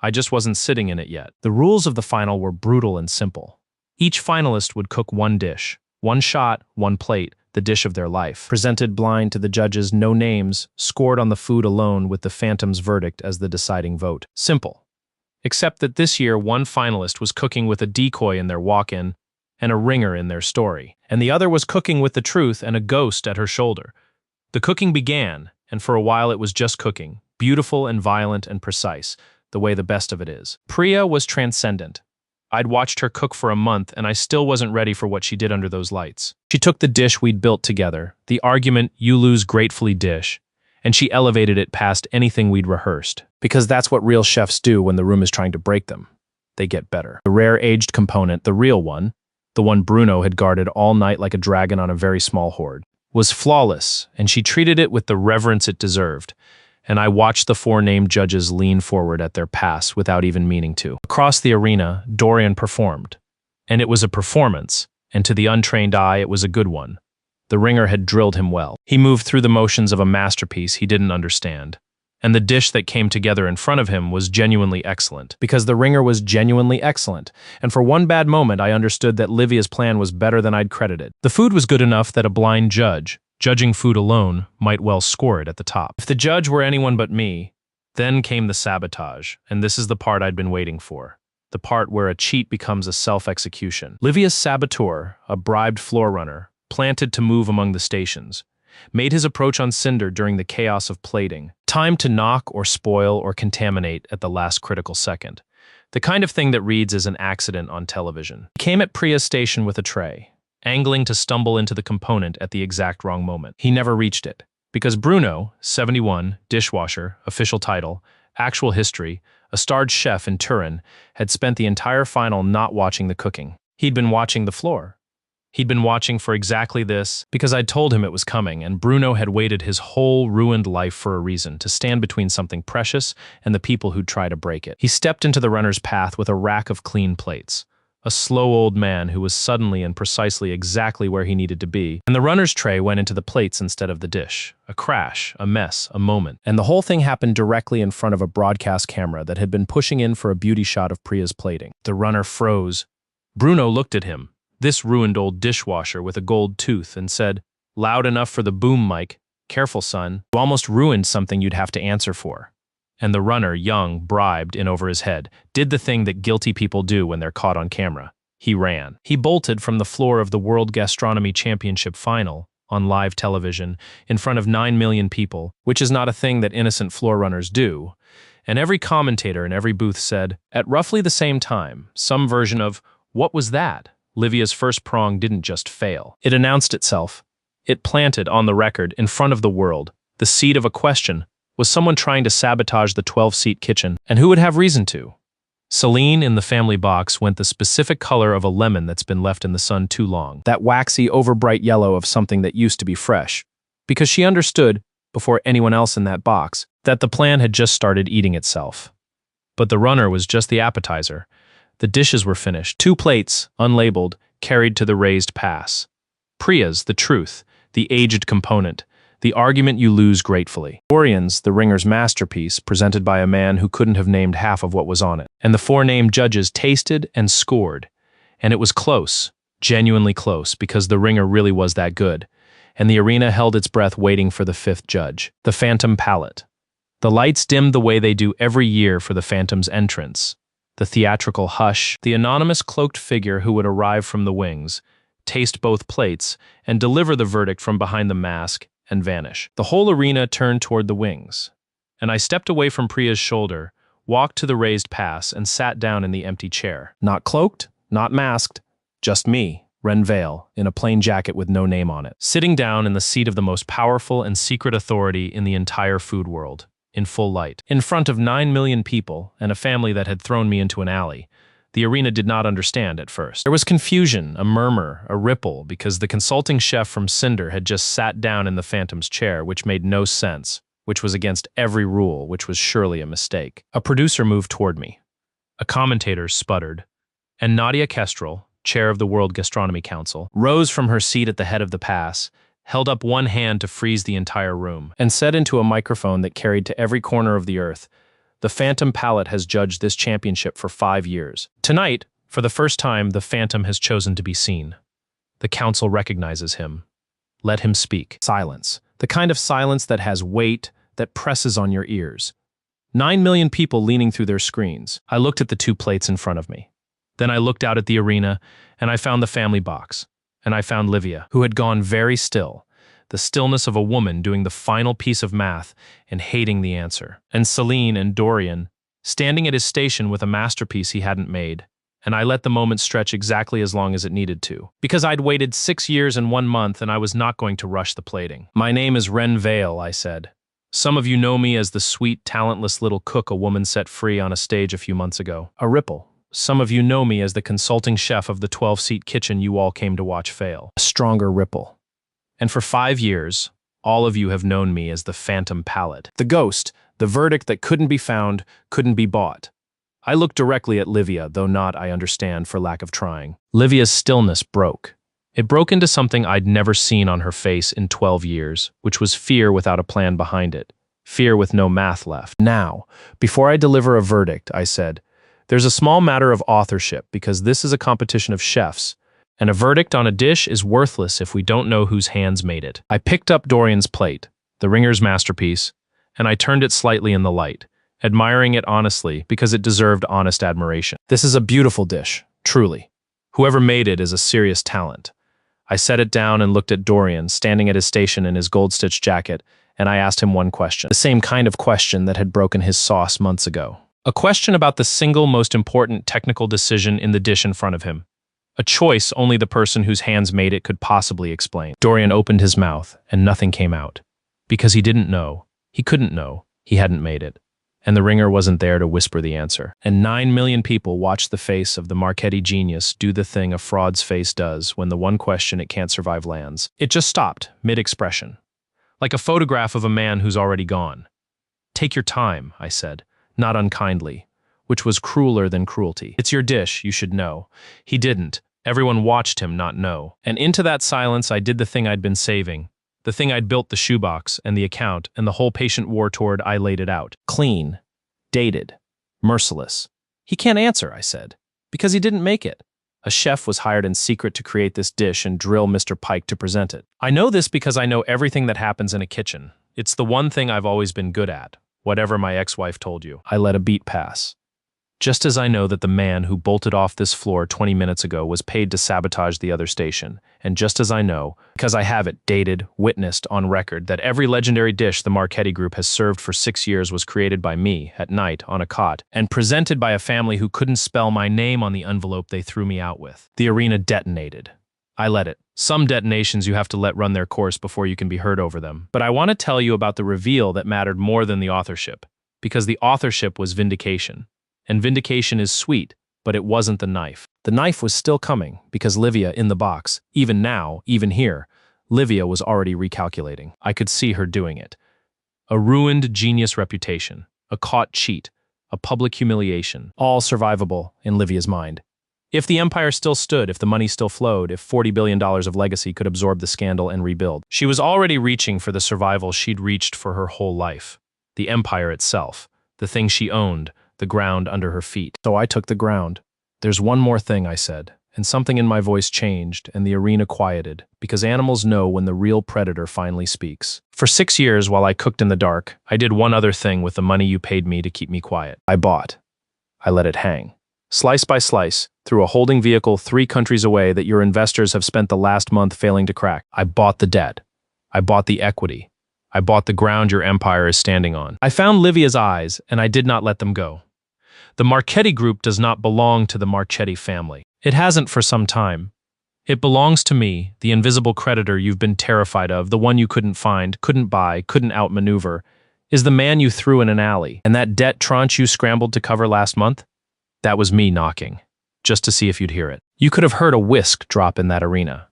I just wasn't sitting in it yet. The rules of the final were brutal and simple. Each finalist would cook 1 dish, 1 shot, 1 plate, the dish of their life, presented blind to the judges, no names, scored on the food alone with the Phantom's verdict as the deciding vote. Simple. Except that this year 1 finalist was cooking with a decoy in their walk-in and a ringer in their story, and the other was cooking with the truth and a ghost at her shoulder. The cooking began, and for a while it was just cooking, beautiful and violent and precise, the way the best of it is. Priya was transcendent. I'd watched her cook for a month, and I still wasn't ready for what she did under those lights. She took the dish we'd built together, the argument you lose gratefully dish, and she elevated it past anything we'd rehearsed. Because that's what real chefs do when the room is trying to break them. They get better. The rare aged component, the real one, the one Bruno had guarded all night like a dragon on a very small hoard, was flawless, and she treated it with the reverence it deserved. and I watched the four named judges lean forward at their pass without even meaning to. Across the arena, Dorian performed. And it was a performance, and to the untrained eye, it was a good one. The ringer had drilled him well. He moved through the motions of a masterpiece he didn't understand. And the dish that came together in front of him was genuinely excellent. Because the ringer was genuinely excellent, and for one bad moment I understood that Livia's plan was better than I'd credited. The food was good enough that a blind judge, judging food alone, might well score it at the top. If the judge were anyone but me, then came the sabotage, and this is the part I'd been waiting for. The part where a cheat becomes a self-execution. Livia's saboteur, a bribed floor runner, planted to move among the stations, made his approach on Cinder during the chaos of plating, timed to knock or spoil or contaminate at the last critical second. The kind of thing that reads as an accident on television. He came at Priya's station with a tray, angling to stumble into the component at the exact wrong moment. He never reached it, because Bruno, 71, dishwasher, official title, actual history, a starred chef in Turin, had spent the entire final not watching the cooking. He'd been watching the floor. He'd been watching for exactly this, because I'd told him it was coming, and Bruno had waited his whole ruined life for a reason, to stand between something precious and the people who'd try to break it. He stepped into the runner's path with a rack of clean plates. A slow old man who was suddenly and precisely exactly where he needed to be, and the runner's tray went into the plates instead of the dish. A crash, a mess, a moment. And the whole thing happened directly in front of a broadcast camera that had been pushing in for a beauty shot of Priya's plating. The runner froze. Bruno looked at him, this ruined old dishwasher with a gold tooth, and said, "Loud enough for the boom mic. Careful, son. You almost ruined something you'd have to answer for." And the runner, young, bribed, in over his head, did the thing that guilty people do when they're caught on camera. He ran. He bolted from the floor of the World Gastronomy Championship final, on live television, in front of 9 million people, which is not a thing that innocent floor runners do. And every commentator in every booth said, at roughly the same time, some version of, "What was that?" Livia's first prong didn't just fail. It announced itself. It planted, on the record, in front of the world, the seed of a question. Was someone trying to sabotage the 12-seat kitchen? And who would have reason to? Celine, in the family box, went the specific color of a lemon that's been left in the sun too long. That waxy, overbright yellow of something that used to be fresh. Because she understood, before anyone else in that box, that the plan had just started eating itself. But the runner was just the appetizer. The dishes were finished. 2 plates, unlabeled, carried to the raised pass. Priya's, the truth, the aged component, the argument you lose gratefully. Dorian's, the ringer's masterpiece, presented by a man who couldn't have named half of what was on it. And the 4 named judges tasted and scored. And it was close, genuinely close, because the ringer really was that good. And the arena held its breath waiting for the 5th judge, the Phantom Palette. The lights dimmed the way they do every year for the Phantom's entrance. The theatrical hush, the anonymous cloaked figure who would arrive from the wings, taste both plates, and deliver the verdict from behind the mask, and vanish. The whole arena turned toward the wings. And I stepped away from Priya's shoulder, walked to the raised pass, and sat down in the empty chair. Not cloaked, not masked, just me, Ren Vale, in a plain jacket with no name on it. Sitting down in the seat of the most powerful and secret authority in the entire food world, in full light. In front of 9 million people, and a family that had thrown me into an alley. The arena did not understand at first. There was confusion, a murmur, a ripple, because the consulting chef from Cinder had just sat down in the Phantom's chair, which made no sense, which was against every rule, which was surely a mistake. A producer moved toward me. A commentator sputtered. And Nadia Kestrel, chair of the World Gastronomy Council, rose from her seat at the head of the pass, held up one hand to freeze the entire room, and said into a microphone that carried to every corner of the earth, "The Phantom Palette has judged this championship for 5 years. Tonight, for the first time, the Phantom has chosen to be seen. The council recognizes him. Let him speak." Silence. The kind of silence that has weight, that presses on your ears. 9 million people leaning through their screens. I looked at the 2 plates in front of me. Then I looked out at the arena, and I found the family box. And I found Livia, who had gone very still, the stillness of a woman doing the final piece of math and hating the answer. And Celine and Dorian, standing at his station with a masterpiece he hadn't made. And I let the moment stretch exactly as long as it needed to. Because I'd waited 6 years and 1 month, and I was not going to rush the plating. "My name is Ren Vale," I said. "Some of you know me as the sweet, talentless little cook a woman set free on a stage a few months ago." A ripple. "Some of you know me as the consulting chef of the 12-seat kitchen you all came to watch fail." A stronger ripple. "And for 5 years, All of you have known me as the Phantom Palette. The ghost, the verdict that couldn't be found, couldn't be bought. I looked directly at Livia, though not, I understand, for lack of trying. Livia's stillness broke. It broke into something I'd never seen on her face in 12 years, which was fear without a plan behind it. Fear with no math left. Now, before I deliver a verdict, I said, there's a small matter of authorship because this is a competition of chefs, and a verdict on a dish is worthless if we don't know whose hands made it. I picked up Dorian's plate, the ringer's masterpiece, and I turned it slightly in the light, admiring it honestly because it deserved honest admiration. This is a beautiful dish, truly. Whoever made it is a serious talent. I set it down and looked at Dorian, standing at his station in his gold-stitched jacket, and I asked him one question, the same kind of question that had broken his sauce months ago. A question about the single most important technical decision in the dish in front of him. A choice only the person whose hands made it could possibly explain. Dorian opened his mouth, and nothing came out. Because he didn't know. He couldn't know. He hadn't made it. And the ringer wasn't there to whisper the answer. And 9 million people watched the face of the Marchetti genius do the thing a fraud's face does when the one question it can't survive lands. It just stopped, mid-expression. Like a photograph of a man who's already gone. Take your time, I said, not unkindly, which was crueler than cruelty. It's your dish, you should know. He didn't. Everyone watched him not know. And into that silence I did the thing I'd been saving. The thing I'd built the shoebox and the account and the whole patient war toward. I laid it out. Clean. Dated. Merciless. He can't answer, I said, because he didn't make it. A chef was hired in secret to create this dish and drill Mr. Pike to present it. I know this because I know everything that happens in a kitchen. It's the one thing I've always been good at, whatever my ex-wife told you. I let a beat pass. Just as I know that the man who bolted off this floor 20 minutes ago was paid to sabotage the other station, and just as I know, because I have it dated, witnessed, on record, that every legendary dish the Marchetti Group has served for 6 years was created by me, at night, on a cot, and presented by a family who couldn't spell my name on the envelope they threw me out with. The arena detonated. I let it. Some detonations you have to let run their course before you can be heard over them. But I want to tell you about the reveal that mattered more than the authorship, because the authorship was vindication. And vindication is sweet, but it wasn't the knife. The knife was still coming, because Livia, in the box, even now, even here, Livia was already recalculating. I could see her doing it. A ruined genius reputation, a caught cheat, a public humiliation, all survivable in Livia's mind. If the empire still stood, if the money still flowed, if $40 billion of legacy could absorb the scandal and rebuild. She was already reaching for the survival she'd reached for her whole life. The empire itself, the thing she owned, the ground under her feet. So I took the ground. There's one more thing, I said, and something in my voice changed and the arena quieted, because animals know when the real predator finally speaks. For 6 years, while I cooked in the dark, I did one other thing with the money you paid me to keep me quiet. I bought. I let it hang. Slice by slice, through a holding vehicle 3 countries away that your investors have spent the last month failing to crack. I bought the debt. I bought the equity. I bought the ground your empire is standing on. I found Livia's eyes, and I did not let them go. The Marchetti Group does not belong to the Marchetti family. It hasn't for some time. It belongs to me, the invisible creditor you've been terrified of, the one you couldn't find, couldn't buy, couldn't outmaneuver, is the man you threw in an alley. And that debt tranche you scrambled to cover last month? That was me knocking, just to see if you'd hear it. You could have heard a whisk drop in that arena.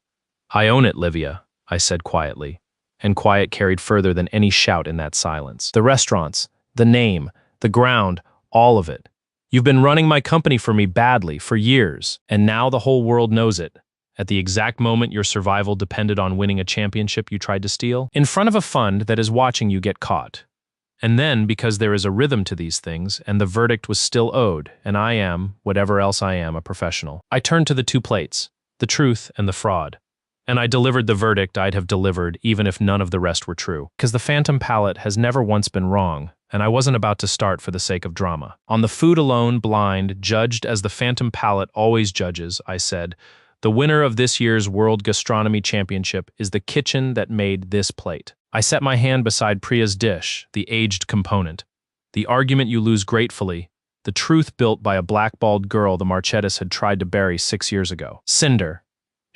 I own it, Livia, I said quietly, and quiet carried further than any shout in that silence. The restaurants, the name, the ground, all of it. You've been running my company for me badly for years, and now the whole world knows it. At the exact moment your survival depended on winning a championship you tried to steal, in front of a fund that is watching you get caught. And then, because there is a rhythm to these things, and the verdict was still owed, and I am, whatever else I am, a professional, I turned to the 2 plates, the truth and the fraud. And I delivered the verdict I'd have delivered even if none of the rest were true. Because the Phantom Palette has never once been wrong, and I wasn't about to start for the sake of drama. On the food alone, blind, judged as the Phantom Palette always judges, I said, the winner of this year's World Gastronomy Championship is the kitchen that made this plate. I set my hand beside Priya's dish, the aged component. The argument you lose gratefully, the truth built by a blackballed girl the Marchettis had tried to bury 6 years ago. Cinder.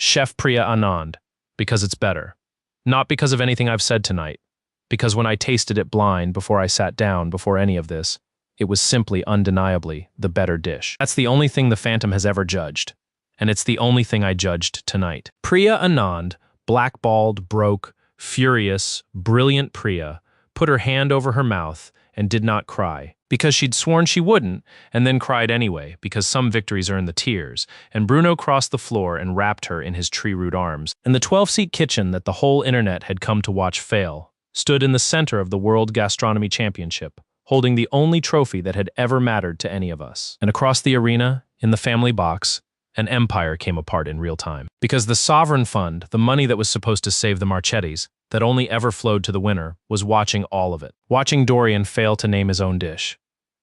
Chef Priya Anand, because it's better. Not because of anything I've said tonight, because when I tasted it blind before I sat down before any of this, it was simply undeniably the better dish. That's the only thing the Phantom has ever judged, and it's the only thing I judged tonight. Priya Anand, blackballed, broke, furious, brilliant Priya put her hand over her mouth and did not cry, because she'd sworn she wouldn't, and then cried anyway, because some victories earn the tears, and Bruno crossed the floor and wrapped her in his tree-root arms. And the 12-seat kitchen that the whole internet had come to watch fail stood in the center of the World Gastronomy Championship, holding the only trophy that had ever mattered to any of us. And across the arena, in the family box, an empire came apart in real time. Because the sovereign fund, the money that was supposed to save the Marchettis, that only ever flowed to the winner, was watching all of it. Watching Dorian fail to name his own dish.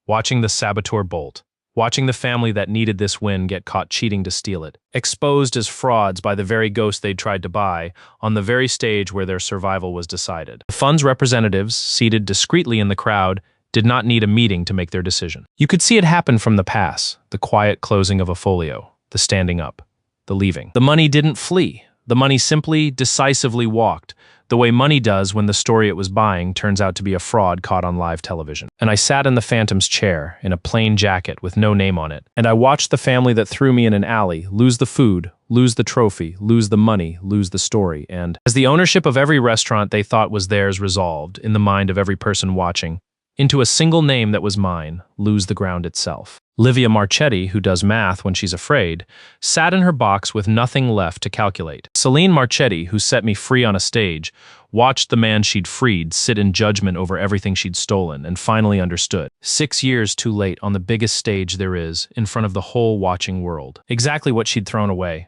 Watching the saboteur bolt. Watching the family that needed this win get caught cheating to steal it. Exposed as frauds by the very ghost they'd tried to buy, on the very stage where their survival was decided. The fund's representatives, seated discreetly in the crowd, did not need a meeting to make their decision. You could see it happen from the pass, the quiet closing of a folio, the standing up, the leaving. The money didn't flee. The money simply, decisively walked, the way money does when the story it was buying turns out to be a fraud caught on live television. And I sat in the Phantom's chair, in a plain jacket with no name on it, and I watched the family that threw me in an alley lose the food, lose the trophy, lose the money, lose the story, and as the ownership of every restaurant they thought was theirs resolved, in the mind of every person watching, into a single name that was mine, lose the ground itself. Livia Marchetti, who does math when she's afraid, sat in her box with nothing left to calculate. Celine Marchetti, who set me free on a stage, watched the man she'd freed sit in judgment over everything she'd stolen and finally understood. 6 years too late on the biggest stage there is, in front of the whole watching world. Exactly what she'd thrown away.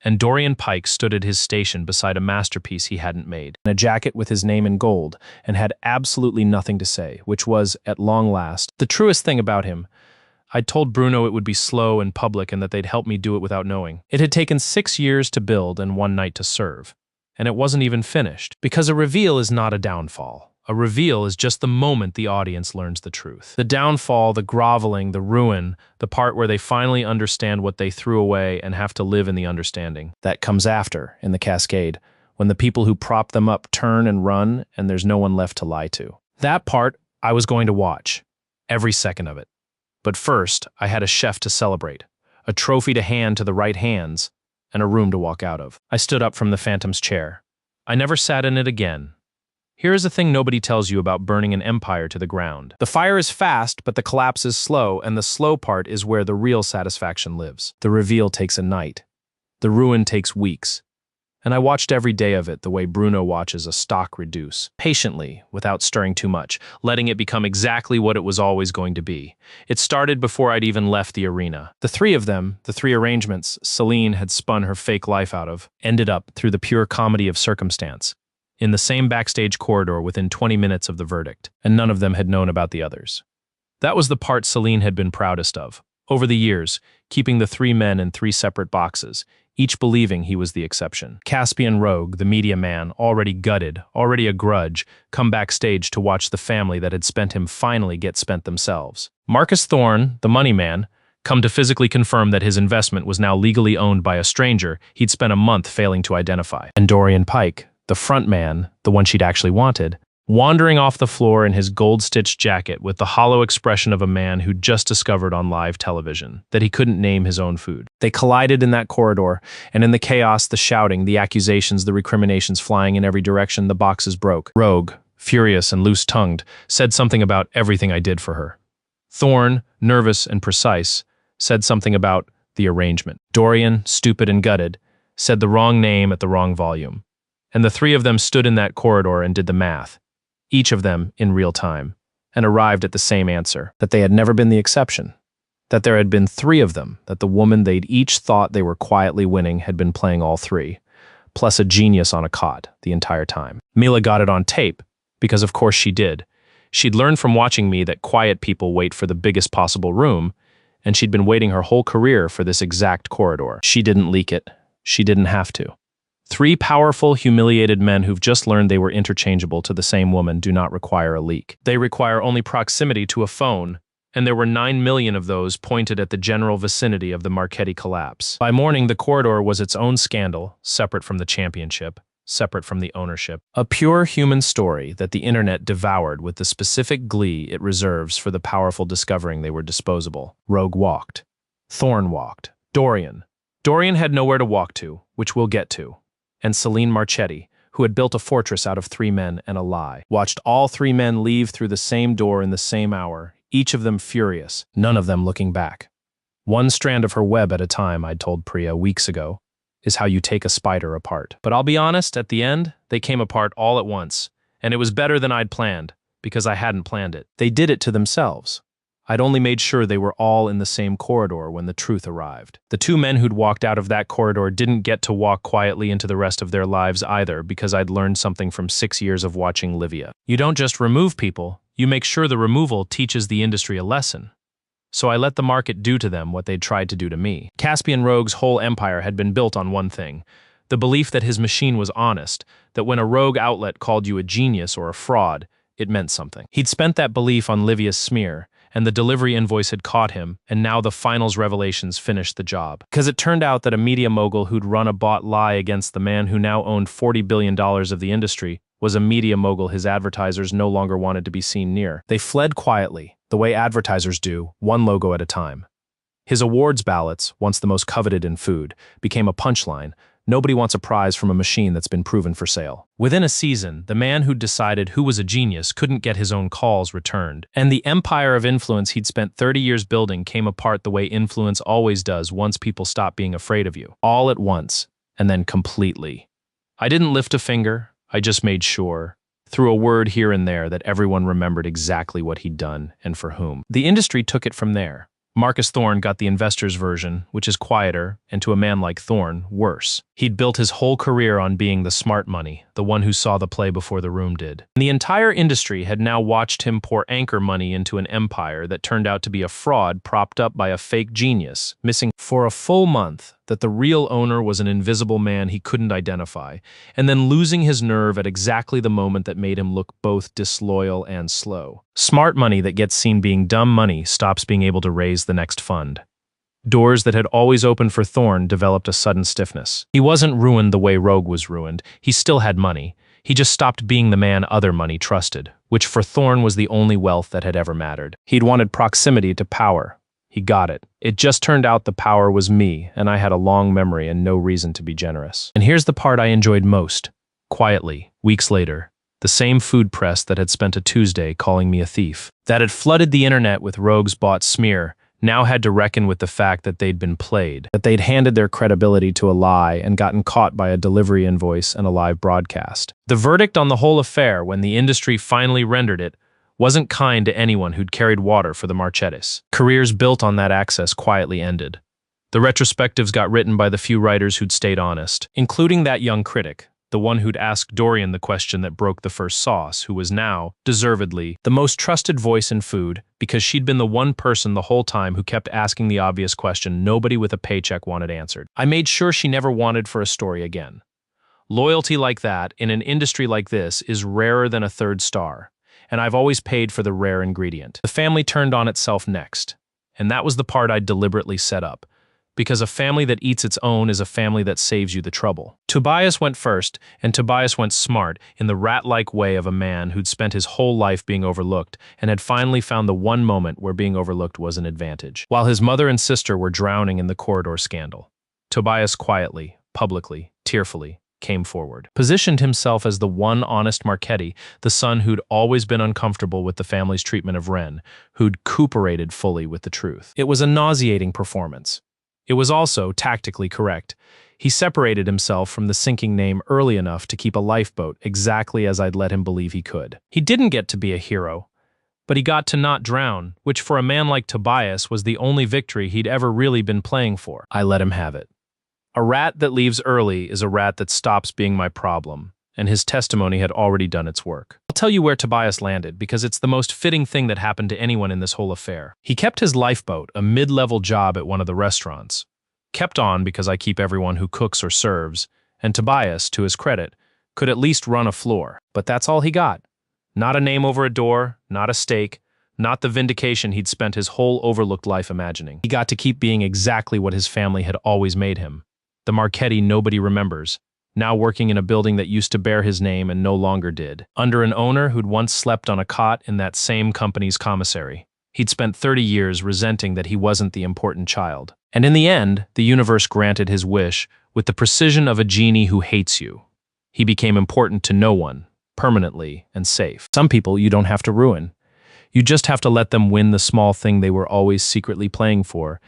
And Dorian Pike stood at his station beside a masterpiece he hadn't made, in a jacket with his name in gold, and had absolutely nothing to say, which was, at long last, the truest thing about him. I'd told Bruno it would be slow and public and that they'd help me do it without knowing. It had taken 6 years to build and 1 night to serve, and it wasn't even finished, because a reveal is not a downfall. A reveal is just the moment the audience learns the truth. The downfall, the groveling, the ruin, the part where they finally understand what they threw away and have to live in the understanding. That comes after, in the cascade, when the people who prop them up turn and run and there's no one left to lie to. That part I was going to watch, every second of it. But first, I had a chef to celebrate, a trophy to hand to the right hands, and a room to walk out of. I stood up from the Phantom's chair. I never sat in it again. Here is a thing nobody tells you about burning an empire to the ground. The fire is fast, but the collapse is slow, and the slow part is where the real satisfaction lives. The reveal takes a night. The ruin takes weeks. And I watched every day of it the way Bruno watches a stock reduce, patiently, without stirring too much, letting it become exactly what it was always going to be. It started before I'd even left the arena. The 3 of them, the 3 arrangements Celine had spun her fake life out of, ended up, through the pure comedy of circumstance, in the same backstage corridor within 20 minutes of the verdict, and none of them had known about the others. That was the part Celine had been proudest of. Over the years, keeping the 3 men in 3 separate boxes, each believing he was the exception. Caspian Rogue, the media man, already gutted, already a grudge, come backstage to watch the family that had spent him finally get spent themselves. Marcus Thorne, the money man, come to physically confirm that his investment was now legally owned by a stranger he'd spent a month failing to identify. And Dorian Pike, the front man, the one she'd actually wanted, wandering off the floor in his gold-stitched jacket with the hollow expression of a man who'd just discovered on live television that he couldn't name his own food. They collided in that corridor, and in the chaos, the shouting, the accusations, the recriminations flying in every direction, the boxes broke. Rogue, furious and loose-tongued, said something about everything I did for her. Thorne, nervous and precise, said something about the arrangement. Dorian, stupid and gutted, said the wrong name at the wrong volume. And the 3 of them stood in that corridor and did the math, each of them in real time, and arrived at the same answer, that they had never been the exception, that there had been 3 of them, that the woman they'd each thought they were quietly winning had been playing all 3, plus a genius on a cot the entire time. Mila got it on tape, because of course she did. She'd learned from watching me that quiet people wait for the biggest possible room, and she'd been waiting her whole career for this exact corridor. She didn't leak it. She didn't have to. 3 powerful, humiliated men who've just learned they were interchangeable to the same woman do not require a leak. They require only proximity to a phone, and there were 9 million of those pointed at the general vicinity of the Marchetti collapse. By morning, the corridor was its own scandal, separate from the championship, separate from the ownership. A pure human story that the internet devoured with the specific glee it reserves for the powerful discovering they were disposable. Rogue walked. Thorne walked. Dorian had nowhere to walk to, which we'll get to. And Celine Marchetti, who had built a fortress out of 3 men and a lie. Watched all 3 men leave through the same door in the same hour, each of them furious, none of them looking back. One strand of her web at a time, I'd told Priya weeks ago, is how you take a spider apart. But I'll be honest, at the end, they came apart all at once, and it was better than I'd planned, because I hadn't planned it. They did it to themselves. I'd only made sure they were all in the same corridor when the truth arrived. The 2 men who'd walked out of that corridor didn't get to walk quietly into the rest of their lives either, because I'd learned something from 6 years of watching Livia. You don't just remove people, you make sure the removal teaches the industry a lesson. So I let the market do to them what they'd tried to do to me. Caspian Rogue's whole empire had been built on one thing: the belief that his machine was honest, that when a rogue outlet called you a genius or a fraud, it meant something. He'd spent that belief on Livia's smear, and the delivery invoice had caught him, and now the finals revelations finished the job. Because it turned out that a media mogul who'd run a bought lie against the man who now owned $40 billion of the industry was a media mogul his advertisers no longer wanted to be seen near. They fled quietly, the way advertisers do, one logo at a time. His awards ballots, once the most coveted in food, became a punchline. Nobody wants a prize from a machine that's been proven for sale. Within a season, the man who'd decided who was a genius couldn't get his own calls returned, and the empire of influence he'd spent 30 years building came apart the way influence always does once people stop being afraid of you. All at once, and then completely. I didn't lift a finger, I just made sure, through a word here and there, that everyone remembered exactly what he'd done and for whom. The industry took it from there. Marcus Thorne got the investor's version, which is quieter, and to a man like Thorne, worse. He'd built his whole career on being the smart money, the one who saw the play before the room did. And the entire industry had now watched him pour anchor money into an empire that turned out to be a fraud propped up by a fake genius, missing for a full month that the real owner was an invisible man he couldn't identify, and then losing his nerve at exactly the moment that made him look both disloyal and slow. Smart money that gets seen being dumb money stops being able to raise the next fund. Doors that had always opened for Thorne developed a sudden stiffness. He wasn't ruined the way Rogue was ruined. He still had money. He just stopped being the man other money trusted, which for Thorne was the only wealth that had ever mattered. He'd wanted proximity to power. He got it. It just turned out the power was me, and I had a long memory and no reason to be generous. And here's the part I enjoyed most. Quietly, weeks later, the same food press that had spent a Tuesday calling me a thief, that had flooded the internet with Rogue's bought smear, now had to reckon with the fact that they'd been played, that they'd handed their credibility to a lie and gotten caught by a delivery invoice and a live broadcast. The verdict on the whole affair, when the industry finally rendered it, wasn't kind to anyone who'd carried water for the Marchettis. Careers built on that access quietly ended. The retrospectives got written by the few writers who'd stayed honest, including that young critic, the one who'd asked Dorian the question that broke the first sauce, who was now, deservedly, the most trusted voice in food because she'd been the one person the whole time who kept asking the obvious question nobody with a paycheck wanted answered. I made sure she never wanted for a story again. Loyalty like that, in an industry like this, is rarer than a third star, and I've always paid for the rare ingredient. The family turned on itself next, and that was the part I'd deliberately set up. Because a family that eats its own is a family that saves you the trouble. Tobias went first, and Tobias went smart in the rat-like way of a man who'd spent his whole life being overlooked and had finally found the one moment where being overlooked was an advantage. While his mother and sister were drowning in the corridor scandal, Tobias quietly, publicly, tearfully, came forward, positioned himself as the one honest Marchetti, the son who'd always been uncomfortable with the family's treatment of Ren, who'd cooperated fully with the truth. It was a nauseating performance. It was also tactically correct. He separated himself from the sinking name early enough to keep a lifeboat exactly as I'd let him believe he could. He didn't get to be a hero, but he got to not drown, which for a man like Tobias was the only victory he'd ever really been playing for. I let him have it. A rat that leaves early is a rat that stops being my problem, and his testimony had already done its work. I'll tell you where Tobias landed, because it's the most fitting thing that happened to anyone in this whole affair. He kept his lifeboat, a mid-level job at one of the restaurants. Kept on because I keep everyone who cooks or serves, and Tobias, to his credit, could at least run a floor. But that's all he got. Not a name over a door, not a stake, not the vindication he'd spent his whole overlooked life imagining. He got to keep being exactly what his family had always made him. The Marchetti nobody remembers, now working in a building that used to bear his name and no longer did, under an owner who'd once slept on a cot in that same company's commissary. He'd spent 30 years resenting that he wasn't the important child. And in the end, the universe granted his wish with the precision of a genie who hates you. He became important to no one, permanently and safe. Some people you don't have to ruin. You just have to let them win the small thing they were always secretly playing for,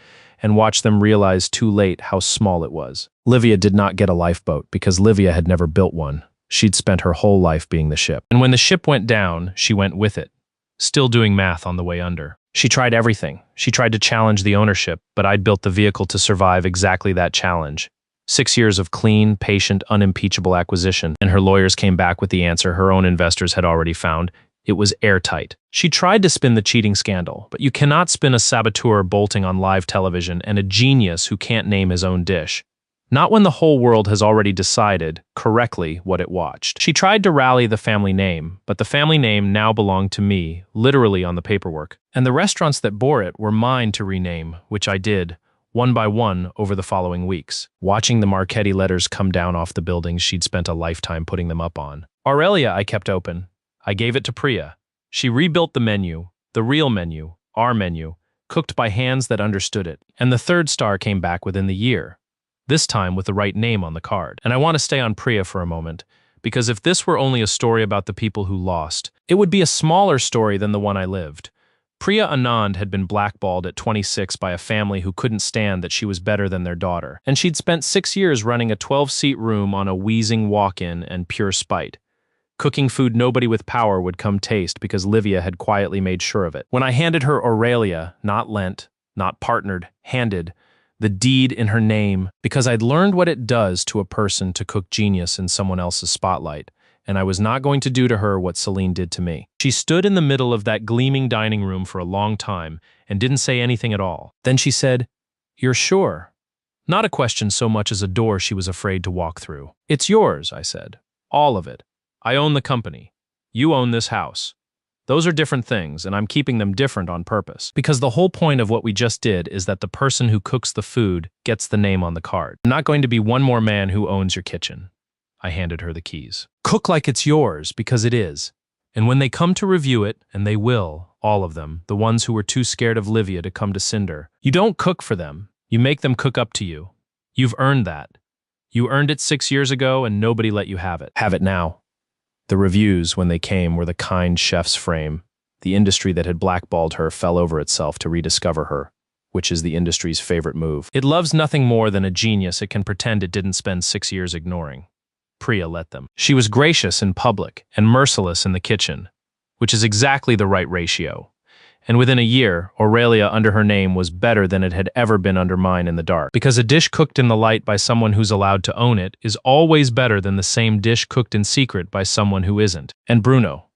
and watch them realize too late how small it was. Livia did not get a lifeboat because Livia had never built one. She'd spent her whole life being the ship. And when the ship went down, she went with it, still doing math on the way under. She tried everything. She tried to challenge the ownership, but I'd built the vehicle to survive exactly that challenge. 6 years of clean, patient, unimpeachable acquisition, and her lawyers came back with the answer her own investors had already found. It was airtight. She tried to spin the cheating scandal, but you cannot spin a saboteur bolting on live television and a genius who can't name his own dish. Not when the whole world has already decided, correctly, what it watched. She tried to rally the family name, but the family name now belonged to me, literally on the paperwork. And the restaurants that bore it were mine to rename, which I did, one by one, over the following weeks. Watching the Marchetti letters come down off the buildings she'd spent a lifetime putting them up on. Aurelia I kept open. I gave it to Priya. She rebuilt the menu, the real menu, our menu, cooked by hands that understood it. And the third star came back within the year, this time with the right name on the card. And I want to stay on Priya for a moment, because if this were only a story about the people who lost, it would be a smaller story than the one I lived. Priya Anand had been blackballed at 26 by a family who couldn't stand that she was better than their daughter. And she'd spent 6 years running a 12-seat room on a wheezing walk-in and pure spite. Cooking food nobody with power would come taste because Livia had quietly made sure of it. When I handed her Aurelia, not lent, not partnered, handed, the deed in her name, because I'd learned what it does to a person to cook genius in someone else's spotlight, and I was not going to do to her what Celine did to me. She stood in the middle of that gleaming dining room for a long time and didn't say anything at all. Then she said, "You're sure?" Not a question so much as a door she was afraid to walk through. "It's yours," I said. "All of it. I own the company. You own this house. Those are different things, and I'm keeping them different on purpose. Because the whole point of what we just did is that the person who cooks the food gets the name on the card. I'm not going to be one more man who owns your kitchen." I handed her the keys. "Cook like it's yours, because it is. And when they come to review it, and they will, all of them, the ones who were too scared of Livia to come to Cinder, you don't cook for them. You make them cook up to you. You've earned that. You earned it 6 years ago, and nobody let you have it. Have it now." The reviews, when they came, were the kind chef's frame. The industry that had blackballed her fell over itself to rediscover her, which is the industry's favorite move. It loves nothing more than a genius it can pretend it didn't spend 6 years ignoring. Priya let them. She was gracious in public and merciless in the kitchen, which is exactly the right ratio. And within a year, Aurelia under her name was better than it had ever been under mine in the dark. Because a dish cooked in the light by someone who's allowed to own it is always better than the same dish cooked in secret by someone who isn't. And Bruno.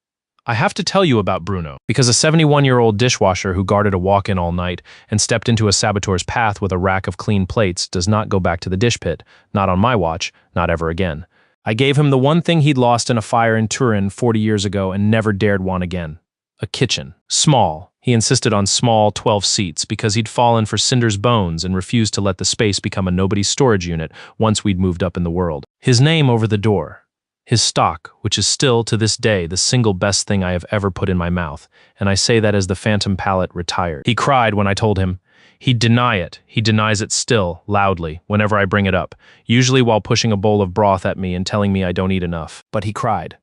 I have to tell you about Bruno, because a 71-year-old dishwasher who guarded a walk-in all night and stepped into a saboteur's path with a rack of clean plates does not go back to the dish pit, not on my watch, not ever again. I gave him the one thing he'd lost in a fire in Turin 40 years ago and never dared want again. A kitchen. Small. He insisted on small 12 seats because he'd fallen for Cinder's bones and refused to let the space become a nobody's storage unit once we'd moved up in the world. His name over the door. His stock, which is still, to this day, the single best thing I have ever put in my mouth, and I say that as the phantom palate retired. He cried when I told him. He'd deny it. He denies it still, loudly, whenever I bring it up, usually while pushing a bowl of broth at me and telling me I don't eat enough. But he cried.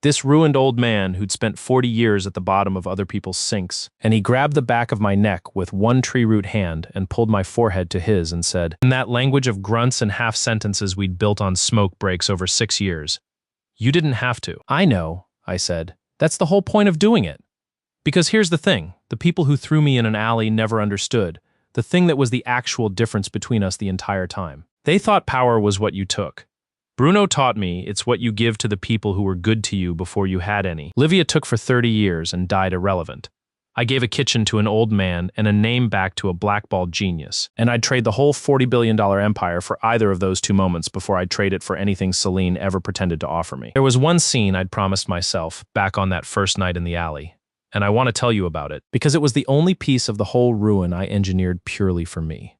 This ruined old man who'd spent 40 years at the bottom of other people's sinks, and he grabbed the back of my neck with one tree root hand and pulled my forehead to his and said, in that language of grunts and half-sentences we'd built on smoke breaks over 6 years, "You didn't have to." "I know," I said. "That's the whole point of doing it." Because here's the thing, the people who threw me in an alley never understood, the thing that was the actual difference between us the entire time. They thought power was what you took. Bruno taught me it's what you give to the people who were good to you before you had any. Livia took for 30 years and died irrelevant. I gave a kitchen to an old man and a name back to a blackballed genius. And I'd trade the whole $40 billion empire for either of those 2 moments before I'd trade it for anything Celine ever pretended to offer me. There was one scene I'd promised myself back on that first night in the alley, and I want to tell you about it because it was the only piece of the whole ruin I engineered purely for me.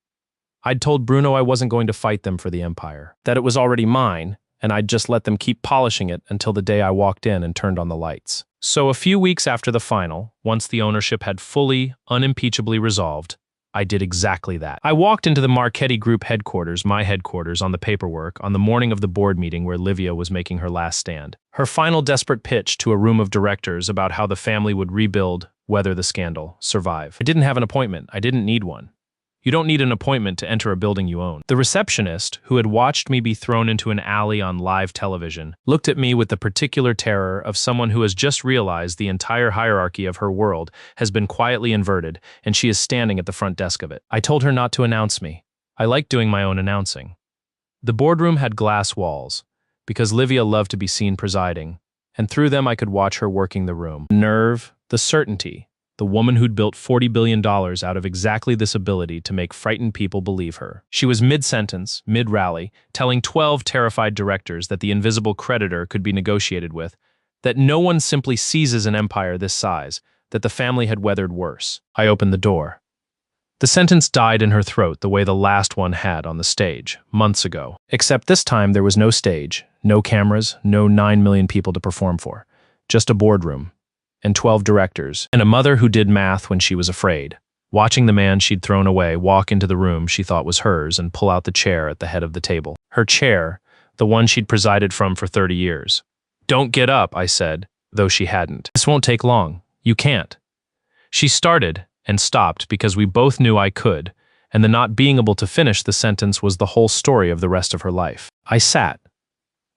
I'd told Bruno I wasn't going to fight them for the empire, that it was already mine, and I'd just let them keep polishing it until the day I walked in and turned on the lights. So a few weeks after the final, once the ownership had fully, unimpeachably resolved, I did exactly that. I walked into the Marchetti Group headquarters, my headquarters, on the paperwork, on the morning of the board meeting where Livia was making her last stand. Her final desperate pitch to a room of directors about how the family would rebuild, weather the scandal, survive. I didn't have an appointment. I didn't need one. You don't need an appointment to enter a building you own. The receptionist, who had watched me be thrown into an alley on live television, looked at me with the particular terror of someone who has just realized the entire hierarchy of her world has been quietly inverted, and she is standing at the front desk of it. I told her not to announce me. I like doing my own announcing. The boardroom had glass walls, because Livia loved to be seen presiding, and through them I could watch her working the room. The nerve, the certainty. The woman who'd built $40 billion out of exactly this ability to make frightened people believe her. She was mid-sentence, mid-rally, telling 12 terrified directors that the invisible creditor could be negotiated with, that no one simply seizes an empire this size, that the family had weathered worse. I opened the door. The sentence died in her throat the way the last one had on the stage, months ago. Except this time there was no stage, no cameras, no 9 million people to perform for. Just a boardroom. And 12 directors, and a mother who did math when she was afraid, watching the man she'd thrown away walk into the room she thought was hers and pull out the chair at the head of the table. Her chair, the one she'd presided from for 30 years. "Don't get up," I said, though she hadn't. "This won't take long. You can't." She started and stopped because we both knew I could, and the not being able to finish the sentence was the whole story of the rest of her life. I sat.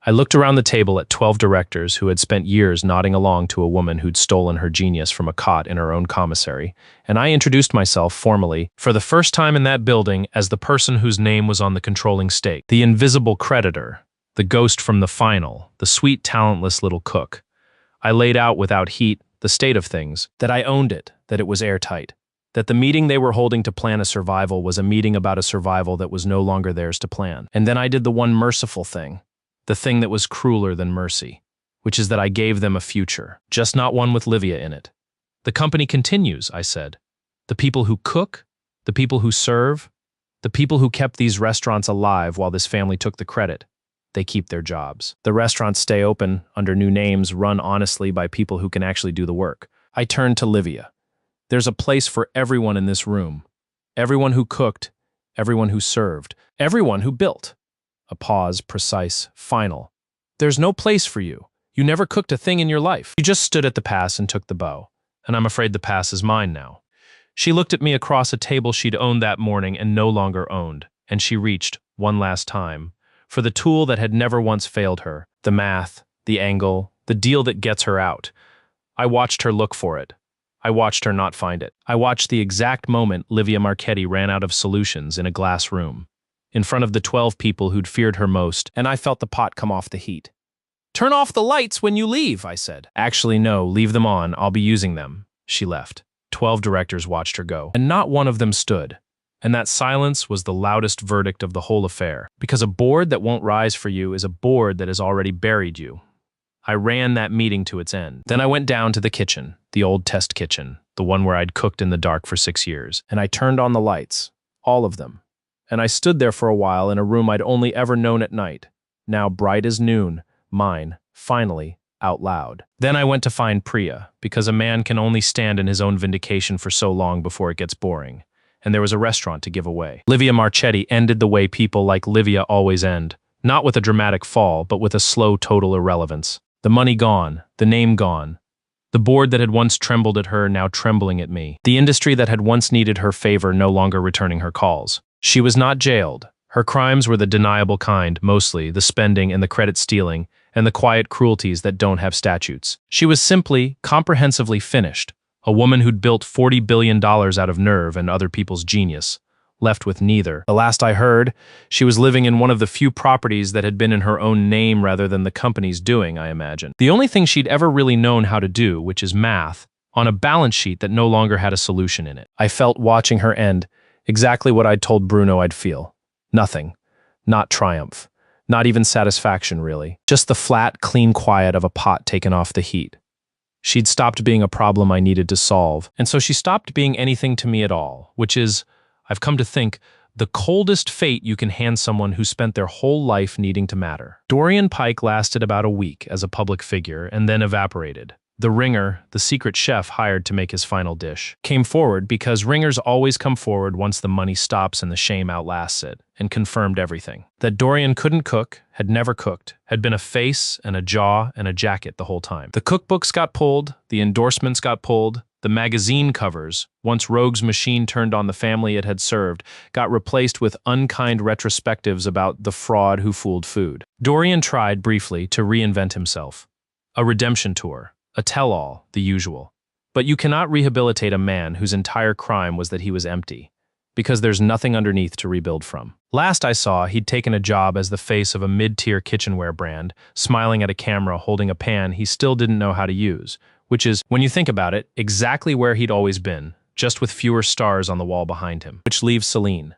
I looked around the table at 12 directors who had spent years nodding along to a woman who'd stolen her genius from a cot in her own commissary, and I introduced myself formally, for the first time in that building, as the person whose name was on the controlling stake, the invisible creditor, the ghost from the final, the sweet, talentless little cook. I laid out without heat the state of things, that I owned it, that it was airtight, that the meeting they were holding to plan a survival was a meeting about a survival that was no longer theirs to plan. And then I did the one merciful thing. The thing that was crueler than mercy, which is that I gave them a future, just not one with Livia in it. "The company continues," I said. "The people who cook, the people who serve, the people who kept these restaurants alive while this family took the credit, they keep their jobs. The restaurants stay open, under new names, run honestly by people who can actually do the work." I turned to Livia. "There's a place for everyone in this room. Everyone who cooked, everyone who served, everyone who built." A pause, precise, final. "There's no place for you. You never cooked a thing in your life." She just stood at the pass and took the bow, and I'm afraid the pass is mine now. She looked at me across a table she'd owned that morning and no longer owned, and she reached, one last time, for the tool that had never once failed her, the math, the angle, the deal that gets her out. I watched her look for it. I watched her not find it. I watched the exact moment Livia Marchetti ran out of solutions in a glass room, in front of the 12 people who'd feared her most, and I felt the pot come off the heat. "Turn off the lights when you leave," I said. "Actually, no, leave them on. I'll be using them." She left. 12 directors watched her go, and not one of them stood. And that silence was the loudest verdict of the whole affair, because a board that won't rise for you is a board that has already buried you. I ran that meeting to its end. Then I went down to the kitchen, the old test kitchen, the one where I'd cooked in the dark for 6 years, and I turned on the lights, all of them. And I stood there for a while in a room I'd only ever known at night, now bright as noon, mine, finally, out loud. Then I went to find Priya, because a man can only stand in his own vindication for so long before it gets boring, and there was a restaurant to give away. Livia Marchetti ended the way people like Livia always end, not with a dramatic fall, but with a slow total irrelevance. The money gone, the name gone, the board that had once trembled at her now trembling at me, the industry that had once needed her favor no longer returning her calls. She was not jailed. Her crimes were the deniable kind, mostly, the spending and the credit stealing, and the quiet cruelties that don't have statutes. She was simply, comprehensively finished, a woman who'd built $40 billion out of nerve and other people's genius, left with neither. The last I heard, she was living in one of the few properties that had been in her own name rather than the company's doing, I imagine. The only thing she'd ever really known how to do, which is math, on a balance sheet that no longer had a solution in it. I felt, watching her end, exactly what I'd told Bruno I'd feel. Nothing. Not triumph. Not even satisfaction, really. Just the flat, clean quiet of a pot taken off the heat. She'd stopped being a problem I needed to solve, and so she stopped being anything to me at all, which is, I've come to think, the coldest fate you can hand someone who spent their whole life needing to matter. Dorian Pike lasted about a week as a public figure and then evaporated. The ringer, the secret chef hired to make his final dish, came forward because ringers always come forward once the money stops and the shame outlasts it, and confirmed everything. That Dorian couldn't cook, had never cooked, had been a face and a jaw and a jacket the whole time. The cookbooks got pulled, the endorsements got pulled, the magazine covers, once Rogue's machine turned on the family it had served, got replaced with unkind retrospectives about the fraud who fooled food. Dorian tried, briefly, to reinvent himself. A redemption tour. A tell-all, the usual. But you cannot rehabilitate a man whose entire crime was that he was empty, because there's nothing underneath to rebuild from. Last I saw, he'd taken a job as the face of a mid-tier kitchenware brand, smiling at a camera holding a pan he still didn't know how to use, which is, when you think about it, exactly where he'd always been, just with fewer stars on the wall behind him. Which leaves Celine.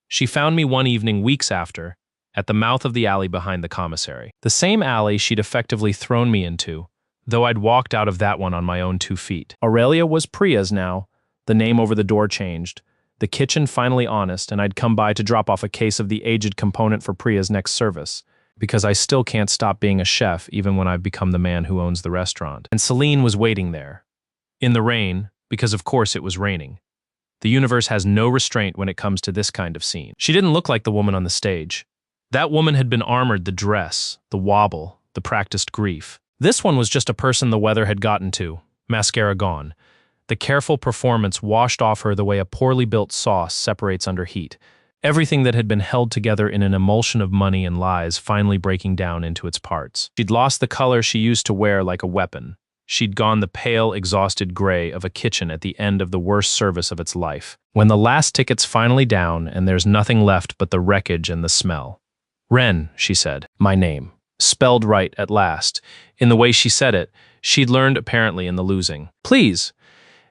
She found me one evening weeks after, at the mouth of the alley behind the commissary. The same alley she'd effectively thrown me into, though I'd walked out of that one on my own 2 feet. Aurelia was Priya's now. The name over the door changed. The kitchen finally honest, and I'd come by to drop off a case of the aged component for Priya's next service, because I still can't stop being a chef even when I've become the man who owns the restaurant. And Celine was waiting there. In the rain, because of course it was raining. The universe has no restraint when it comes to this kind of scene. She didn't look like the woman on the stage. That woman had been armored, the dress, the wobble, the practiced grief. This one was just a person the weather had gotten to, mascara gone. The careful performance washed off her the way a poorly built sauce separates under heat. Everything that had been held together in an emulsion of money and lies finally breaking down into its parts. She'd lost the color she used to wear like a weapon. She'd gone the pale, exhausted gray of a kitchen at the end of the worst service of its life. When the last ticket's finally down and there's nothing left but the wreckage and the smell. "Ren," she said, my name. Spelled right at last. In the way she said it, she'd learned apparently in the losing. "Please."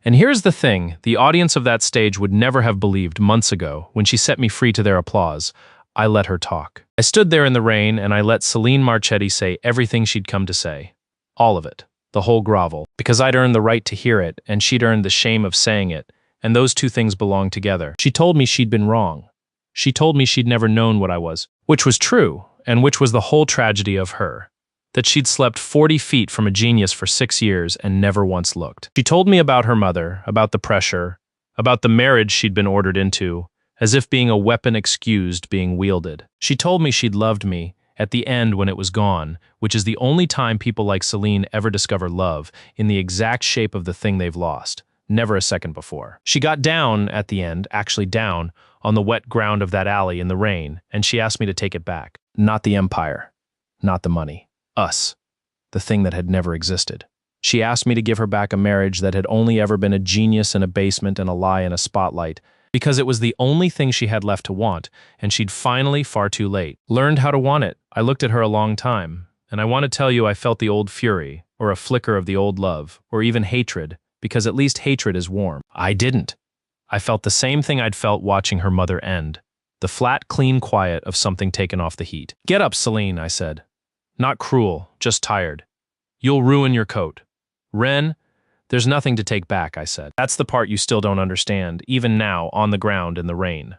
And here's the thing, the audience of that stage would never have believed months ago when she set me free to their applause. I let her talk. I stood there in the rain and I let Celine Marchetti say everything she'd come to say. All of it. The whole grovel. Because I'd earned the right to hear it and she'd earned the shame of saying it, and those two things belonged together. She told me she'd been wrong. She told me she'd never known what I was, which was true. And which was the whole tragedy of her, that she'd slept 40 feet from a genius for 6 years and never once looked. She told me about her mother, about the pressure, about the marriage she'd been ordered into, as if being a weapon excused being wielded. She told me she'd loved me at the end when it was gone, which is the only time people like Celine ever discover love, in the exact shape of the thing they've lost, never a second before. She got down at the end, actually down, on the wet ground of that alley in the rain, and she asked me to take it back. Not the empire, not the money. Us. The thing that had never existed. She asked me to give her back a marriage that had only ever been a genius in a basement and a lie in a spotlight, because it was the only thing she had left to want, and she'd finally, far too late, learned how to want it. I looked at her a long time, and I want to tell you I felt the old fury, or a flicker of the old love, or even hatred, because at least hatred is warm. I didn't. I felt the same thing I'd felt watching her mother end. The flat, clean quiet of something taken off the heat. "Get up, Celine," I said. Not cruel, just tired. "You'll ruin your coat." "Ren, there's nothing to take back," I said. "That's the part you still don't understand, even now, on the ground in the rain.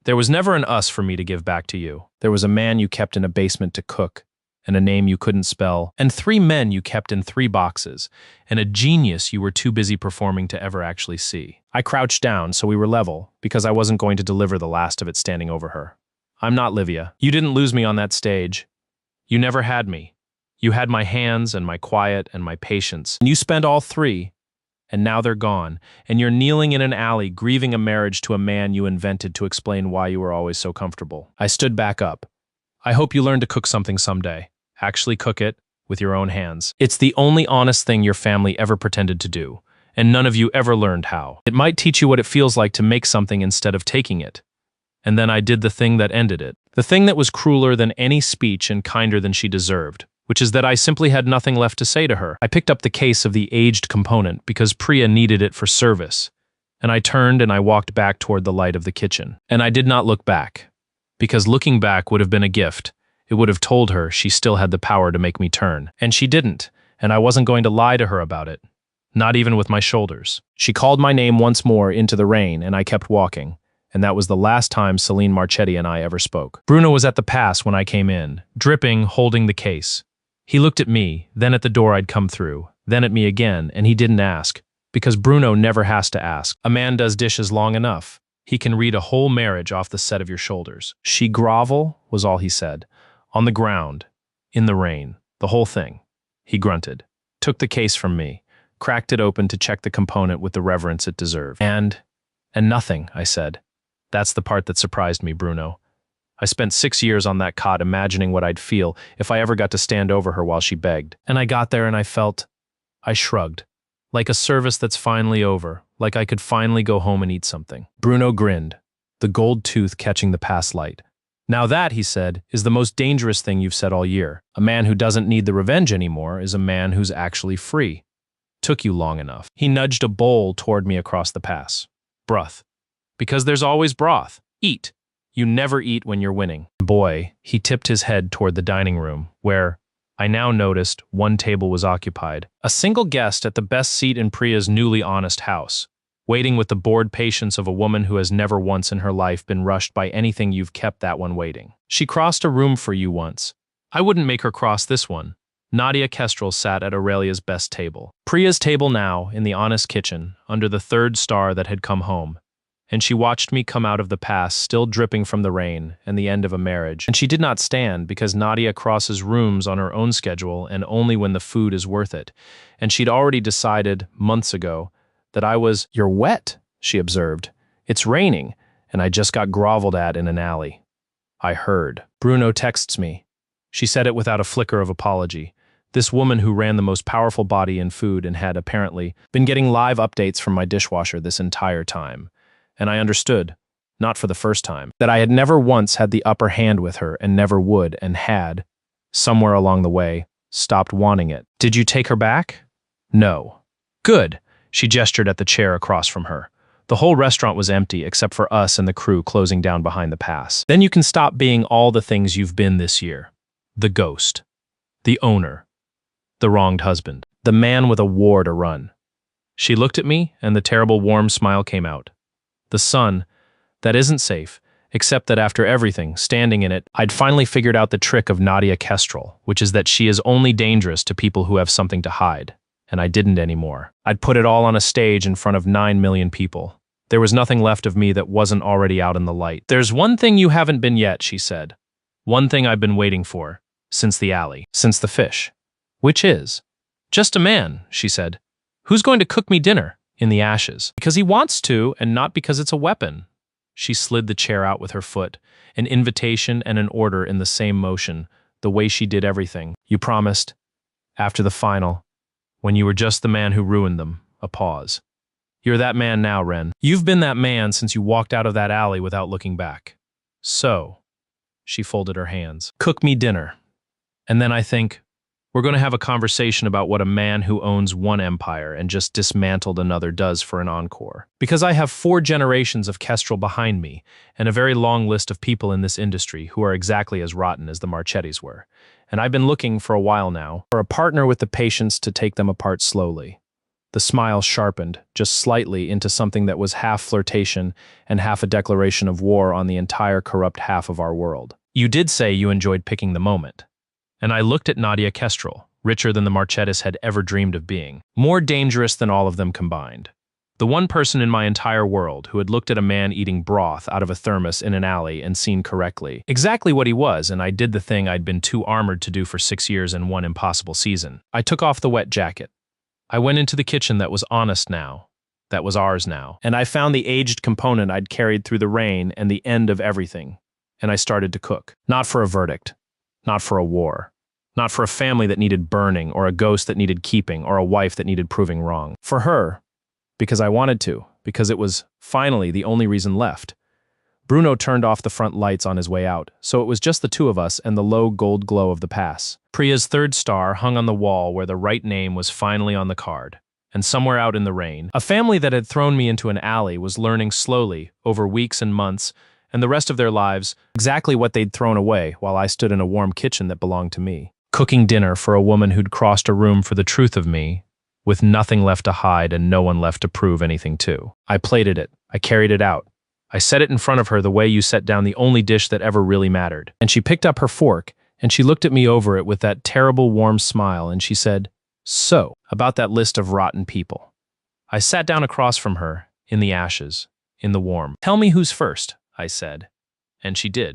There was never an us for me to give back to you. There was a man you kept in a basement to cook, and a name you couldn't spell, and 3 men you kept in 3 boxes, and a genius you were too busy performing to ever actually see." I crouched down so we were level, because I wasn't going to deliver the last of it standing over her. "I'm not Livia. You didn't lose me on that stage. You never had me. You had my hands and my quiet and my patience. And you spent all 3, and now they're gone, and you're kneeling in an alley grieving a marriage to a man you invented to explain why you were always so comfortable." I stood back up. "I hope you learn to cook something someday. Actually cook it with your own hands. It's the only honest thing your family ever pretended to do, and none of you ever learned how. It might teach you what it feels like to make something instead of taking it." And then I did the thing that ended it. The thing that was crueler than any speech and kinder than she deserved, which is that I simply had nothing left to say to her. I picked up the case of the aged component because Priya needed it for service, and I turned and I walked back toward the light of the kitchen. And I did not look back, because looking back would have been a gift. It would have told her she still had the power to make me turn. And she didn't, and I wasn't going to lie to her about it. Not even with my shoulders. She called my name once more into the rain, and I kept walking. And that was the last time Celine Marchetti and I ever spoke. Bruno was at the pass when I came in, dripping, holding the case. He looked at me, then at the door I'd come through, then at me again, and he didn't ask. Because Bruno never has to ask. A man does dishes long enough. He can read a whole marriage off the set of your shoulders. She grovel, was all he said. On the ground, in the rain, the whole thing. He grunted, took the case from me, cracked it open to check the component with the reverence it deserved. And nothing, I said. That's the part that surprised me, Bruno. I spent 6 years on that cot imagining what I'd feel if I ever got to stand over her while she begged. And I got there and I shrugged. Like a service that's finally over, like I could finally go home and eat something. Bruno grinned, the gold tooth catching the past light. Now that, he said, is the most dangerous thing you've said all year. A man who doesn't need the revenge anymore is a man who's actually free. Took you long enough. He nudged a bowl toward me across the pass. Broth. Because there's always broth. Eat. You never eat when you're winning. Boy, he tipped his head toward the dining room, where, I now noticed, one table was occupied. A single guest at the best seat in Priya's newly honest house, waiting with the bored patience of a woman who has never once in her life been rushed by anything you've kept that one waiting. She crossed a room for you once. I wouldn't make her cross this one. Nadia Kestrel sat at Aurelia's best table. Priya's table now, in the honest kitchen, under the third star that had come home. And she watched me come out of the past, still dripping from the rain and the end of a marriage. And she did not stand, because Nadia crosses rooms on her own schedule and only when the food is worth it. And she'd already decided, months ago, that I was, "You're wet," she observed. "It's raining," and I just got groveled at in an alley. I heard. Bruno texts me. She said it without a flicker of apology. This woman who ran the most powerful body in food and had, apparently, been getting live updates from my dishwasher this entire time. And I understood, not for the first time, that I had never once had the upper hand with her and never would and had, somewhere along the way, stopped wanting it. "Did you take her back?" "No." "Good." She gestured at the chair across from her. The whole restaurant was empty except for us and the crew closing down behind the pass. "Then you can stop being all the things you've been this year. The ghost. The owner. The wronged husband. The man with a war to run." She looked at me and the terrible warm smile came out. The sun, that isn't safe, except that after everything, standing in it, I'd finally figured out the trick of Nadia Kestrel, which is that she is only dangerous to people who have something to hide. And I didn't anymore. I'd put it all on a stage in front of 9 million people. There was nothing left of me that wasn't already out in the light. "There's one thing you haven't been yet," she said. "One thing I've been waiting for, since the alley, since the fish." "Which is?" "Just a man," she said. "Who's going to cook me dinner?" "In the ashes. Because he wants to, and not because it's a weapon." She slid the chair out with her foot, an invitation and an order in the same motion, the way she did everything. "You promised, after the final, when you were just the man who ruined them." A pause. "You're that man now, Ren. You've been that man since you walked out of that alley without looking back. So," she folded her hands, "cook me dinner. And then I think, we're going to have a conversation about what a man who owns one empire and just dismantled another does for an encore. Because I have 4 generations of Kestrel behind me, and a very long list of people in this industry who are exactly as rotten as the Marchettis were. And I've been looking for a while now for a partner with the patience to take them apart slowly." The smile sharpened, just slightly, into something that was half flirtation and half a declaration of war on the entire corrupt half of our world. "You did say you enjoyed picking the moment." And I looked at Nadia Kestrel, richer than the Marchettis had ever dreamed of being, more dangerous than all of them combined. The one person in my entire world who had looked at a man eating broth out of a thermos in an alley and seen correctly exactly what he was, and I did the thing I'd been too armored to do for 6 years and one impossible season. I took off the wet jacket. I went into the kitchen that was honest now, that was ours now, and I found the aged component I'd carried through the rain and the end of everything, and I started to cook. Not for a verdict, not for a war, not for a family that needed burning, or a ghost that needed keeping, or a wife that needed proving wrong. For her, because I wanted to, because it was, finally, the only reason left. Bruno turned off the front lights on his way out, so it was just the two of us and the low gold glow of the pass. Priya's third star hung on the wall where the right name was finally on the card. And somewhere out in the rain, a family that had thrown me into an alley was learning slowly, over weeks and months, and the rest of their lives, exactly what they'd thrown away while I stood in a warm kitchen that belonged to me. Cooking dinner for a woman who'd crossed a room for the truth of me, with nothing left to hide and no one left to prove anything to. I plated it. I carried it out. I set it in front of her the way you set down the only dish that ever really mattered. And she picked up her fork, and she looked at me over it with that terrible warm smile, and she said, So, about that list of rotten people. I sat down across from her, in the ashes, in the warm. Tell me who's first, I said. And she did.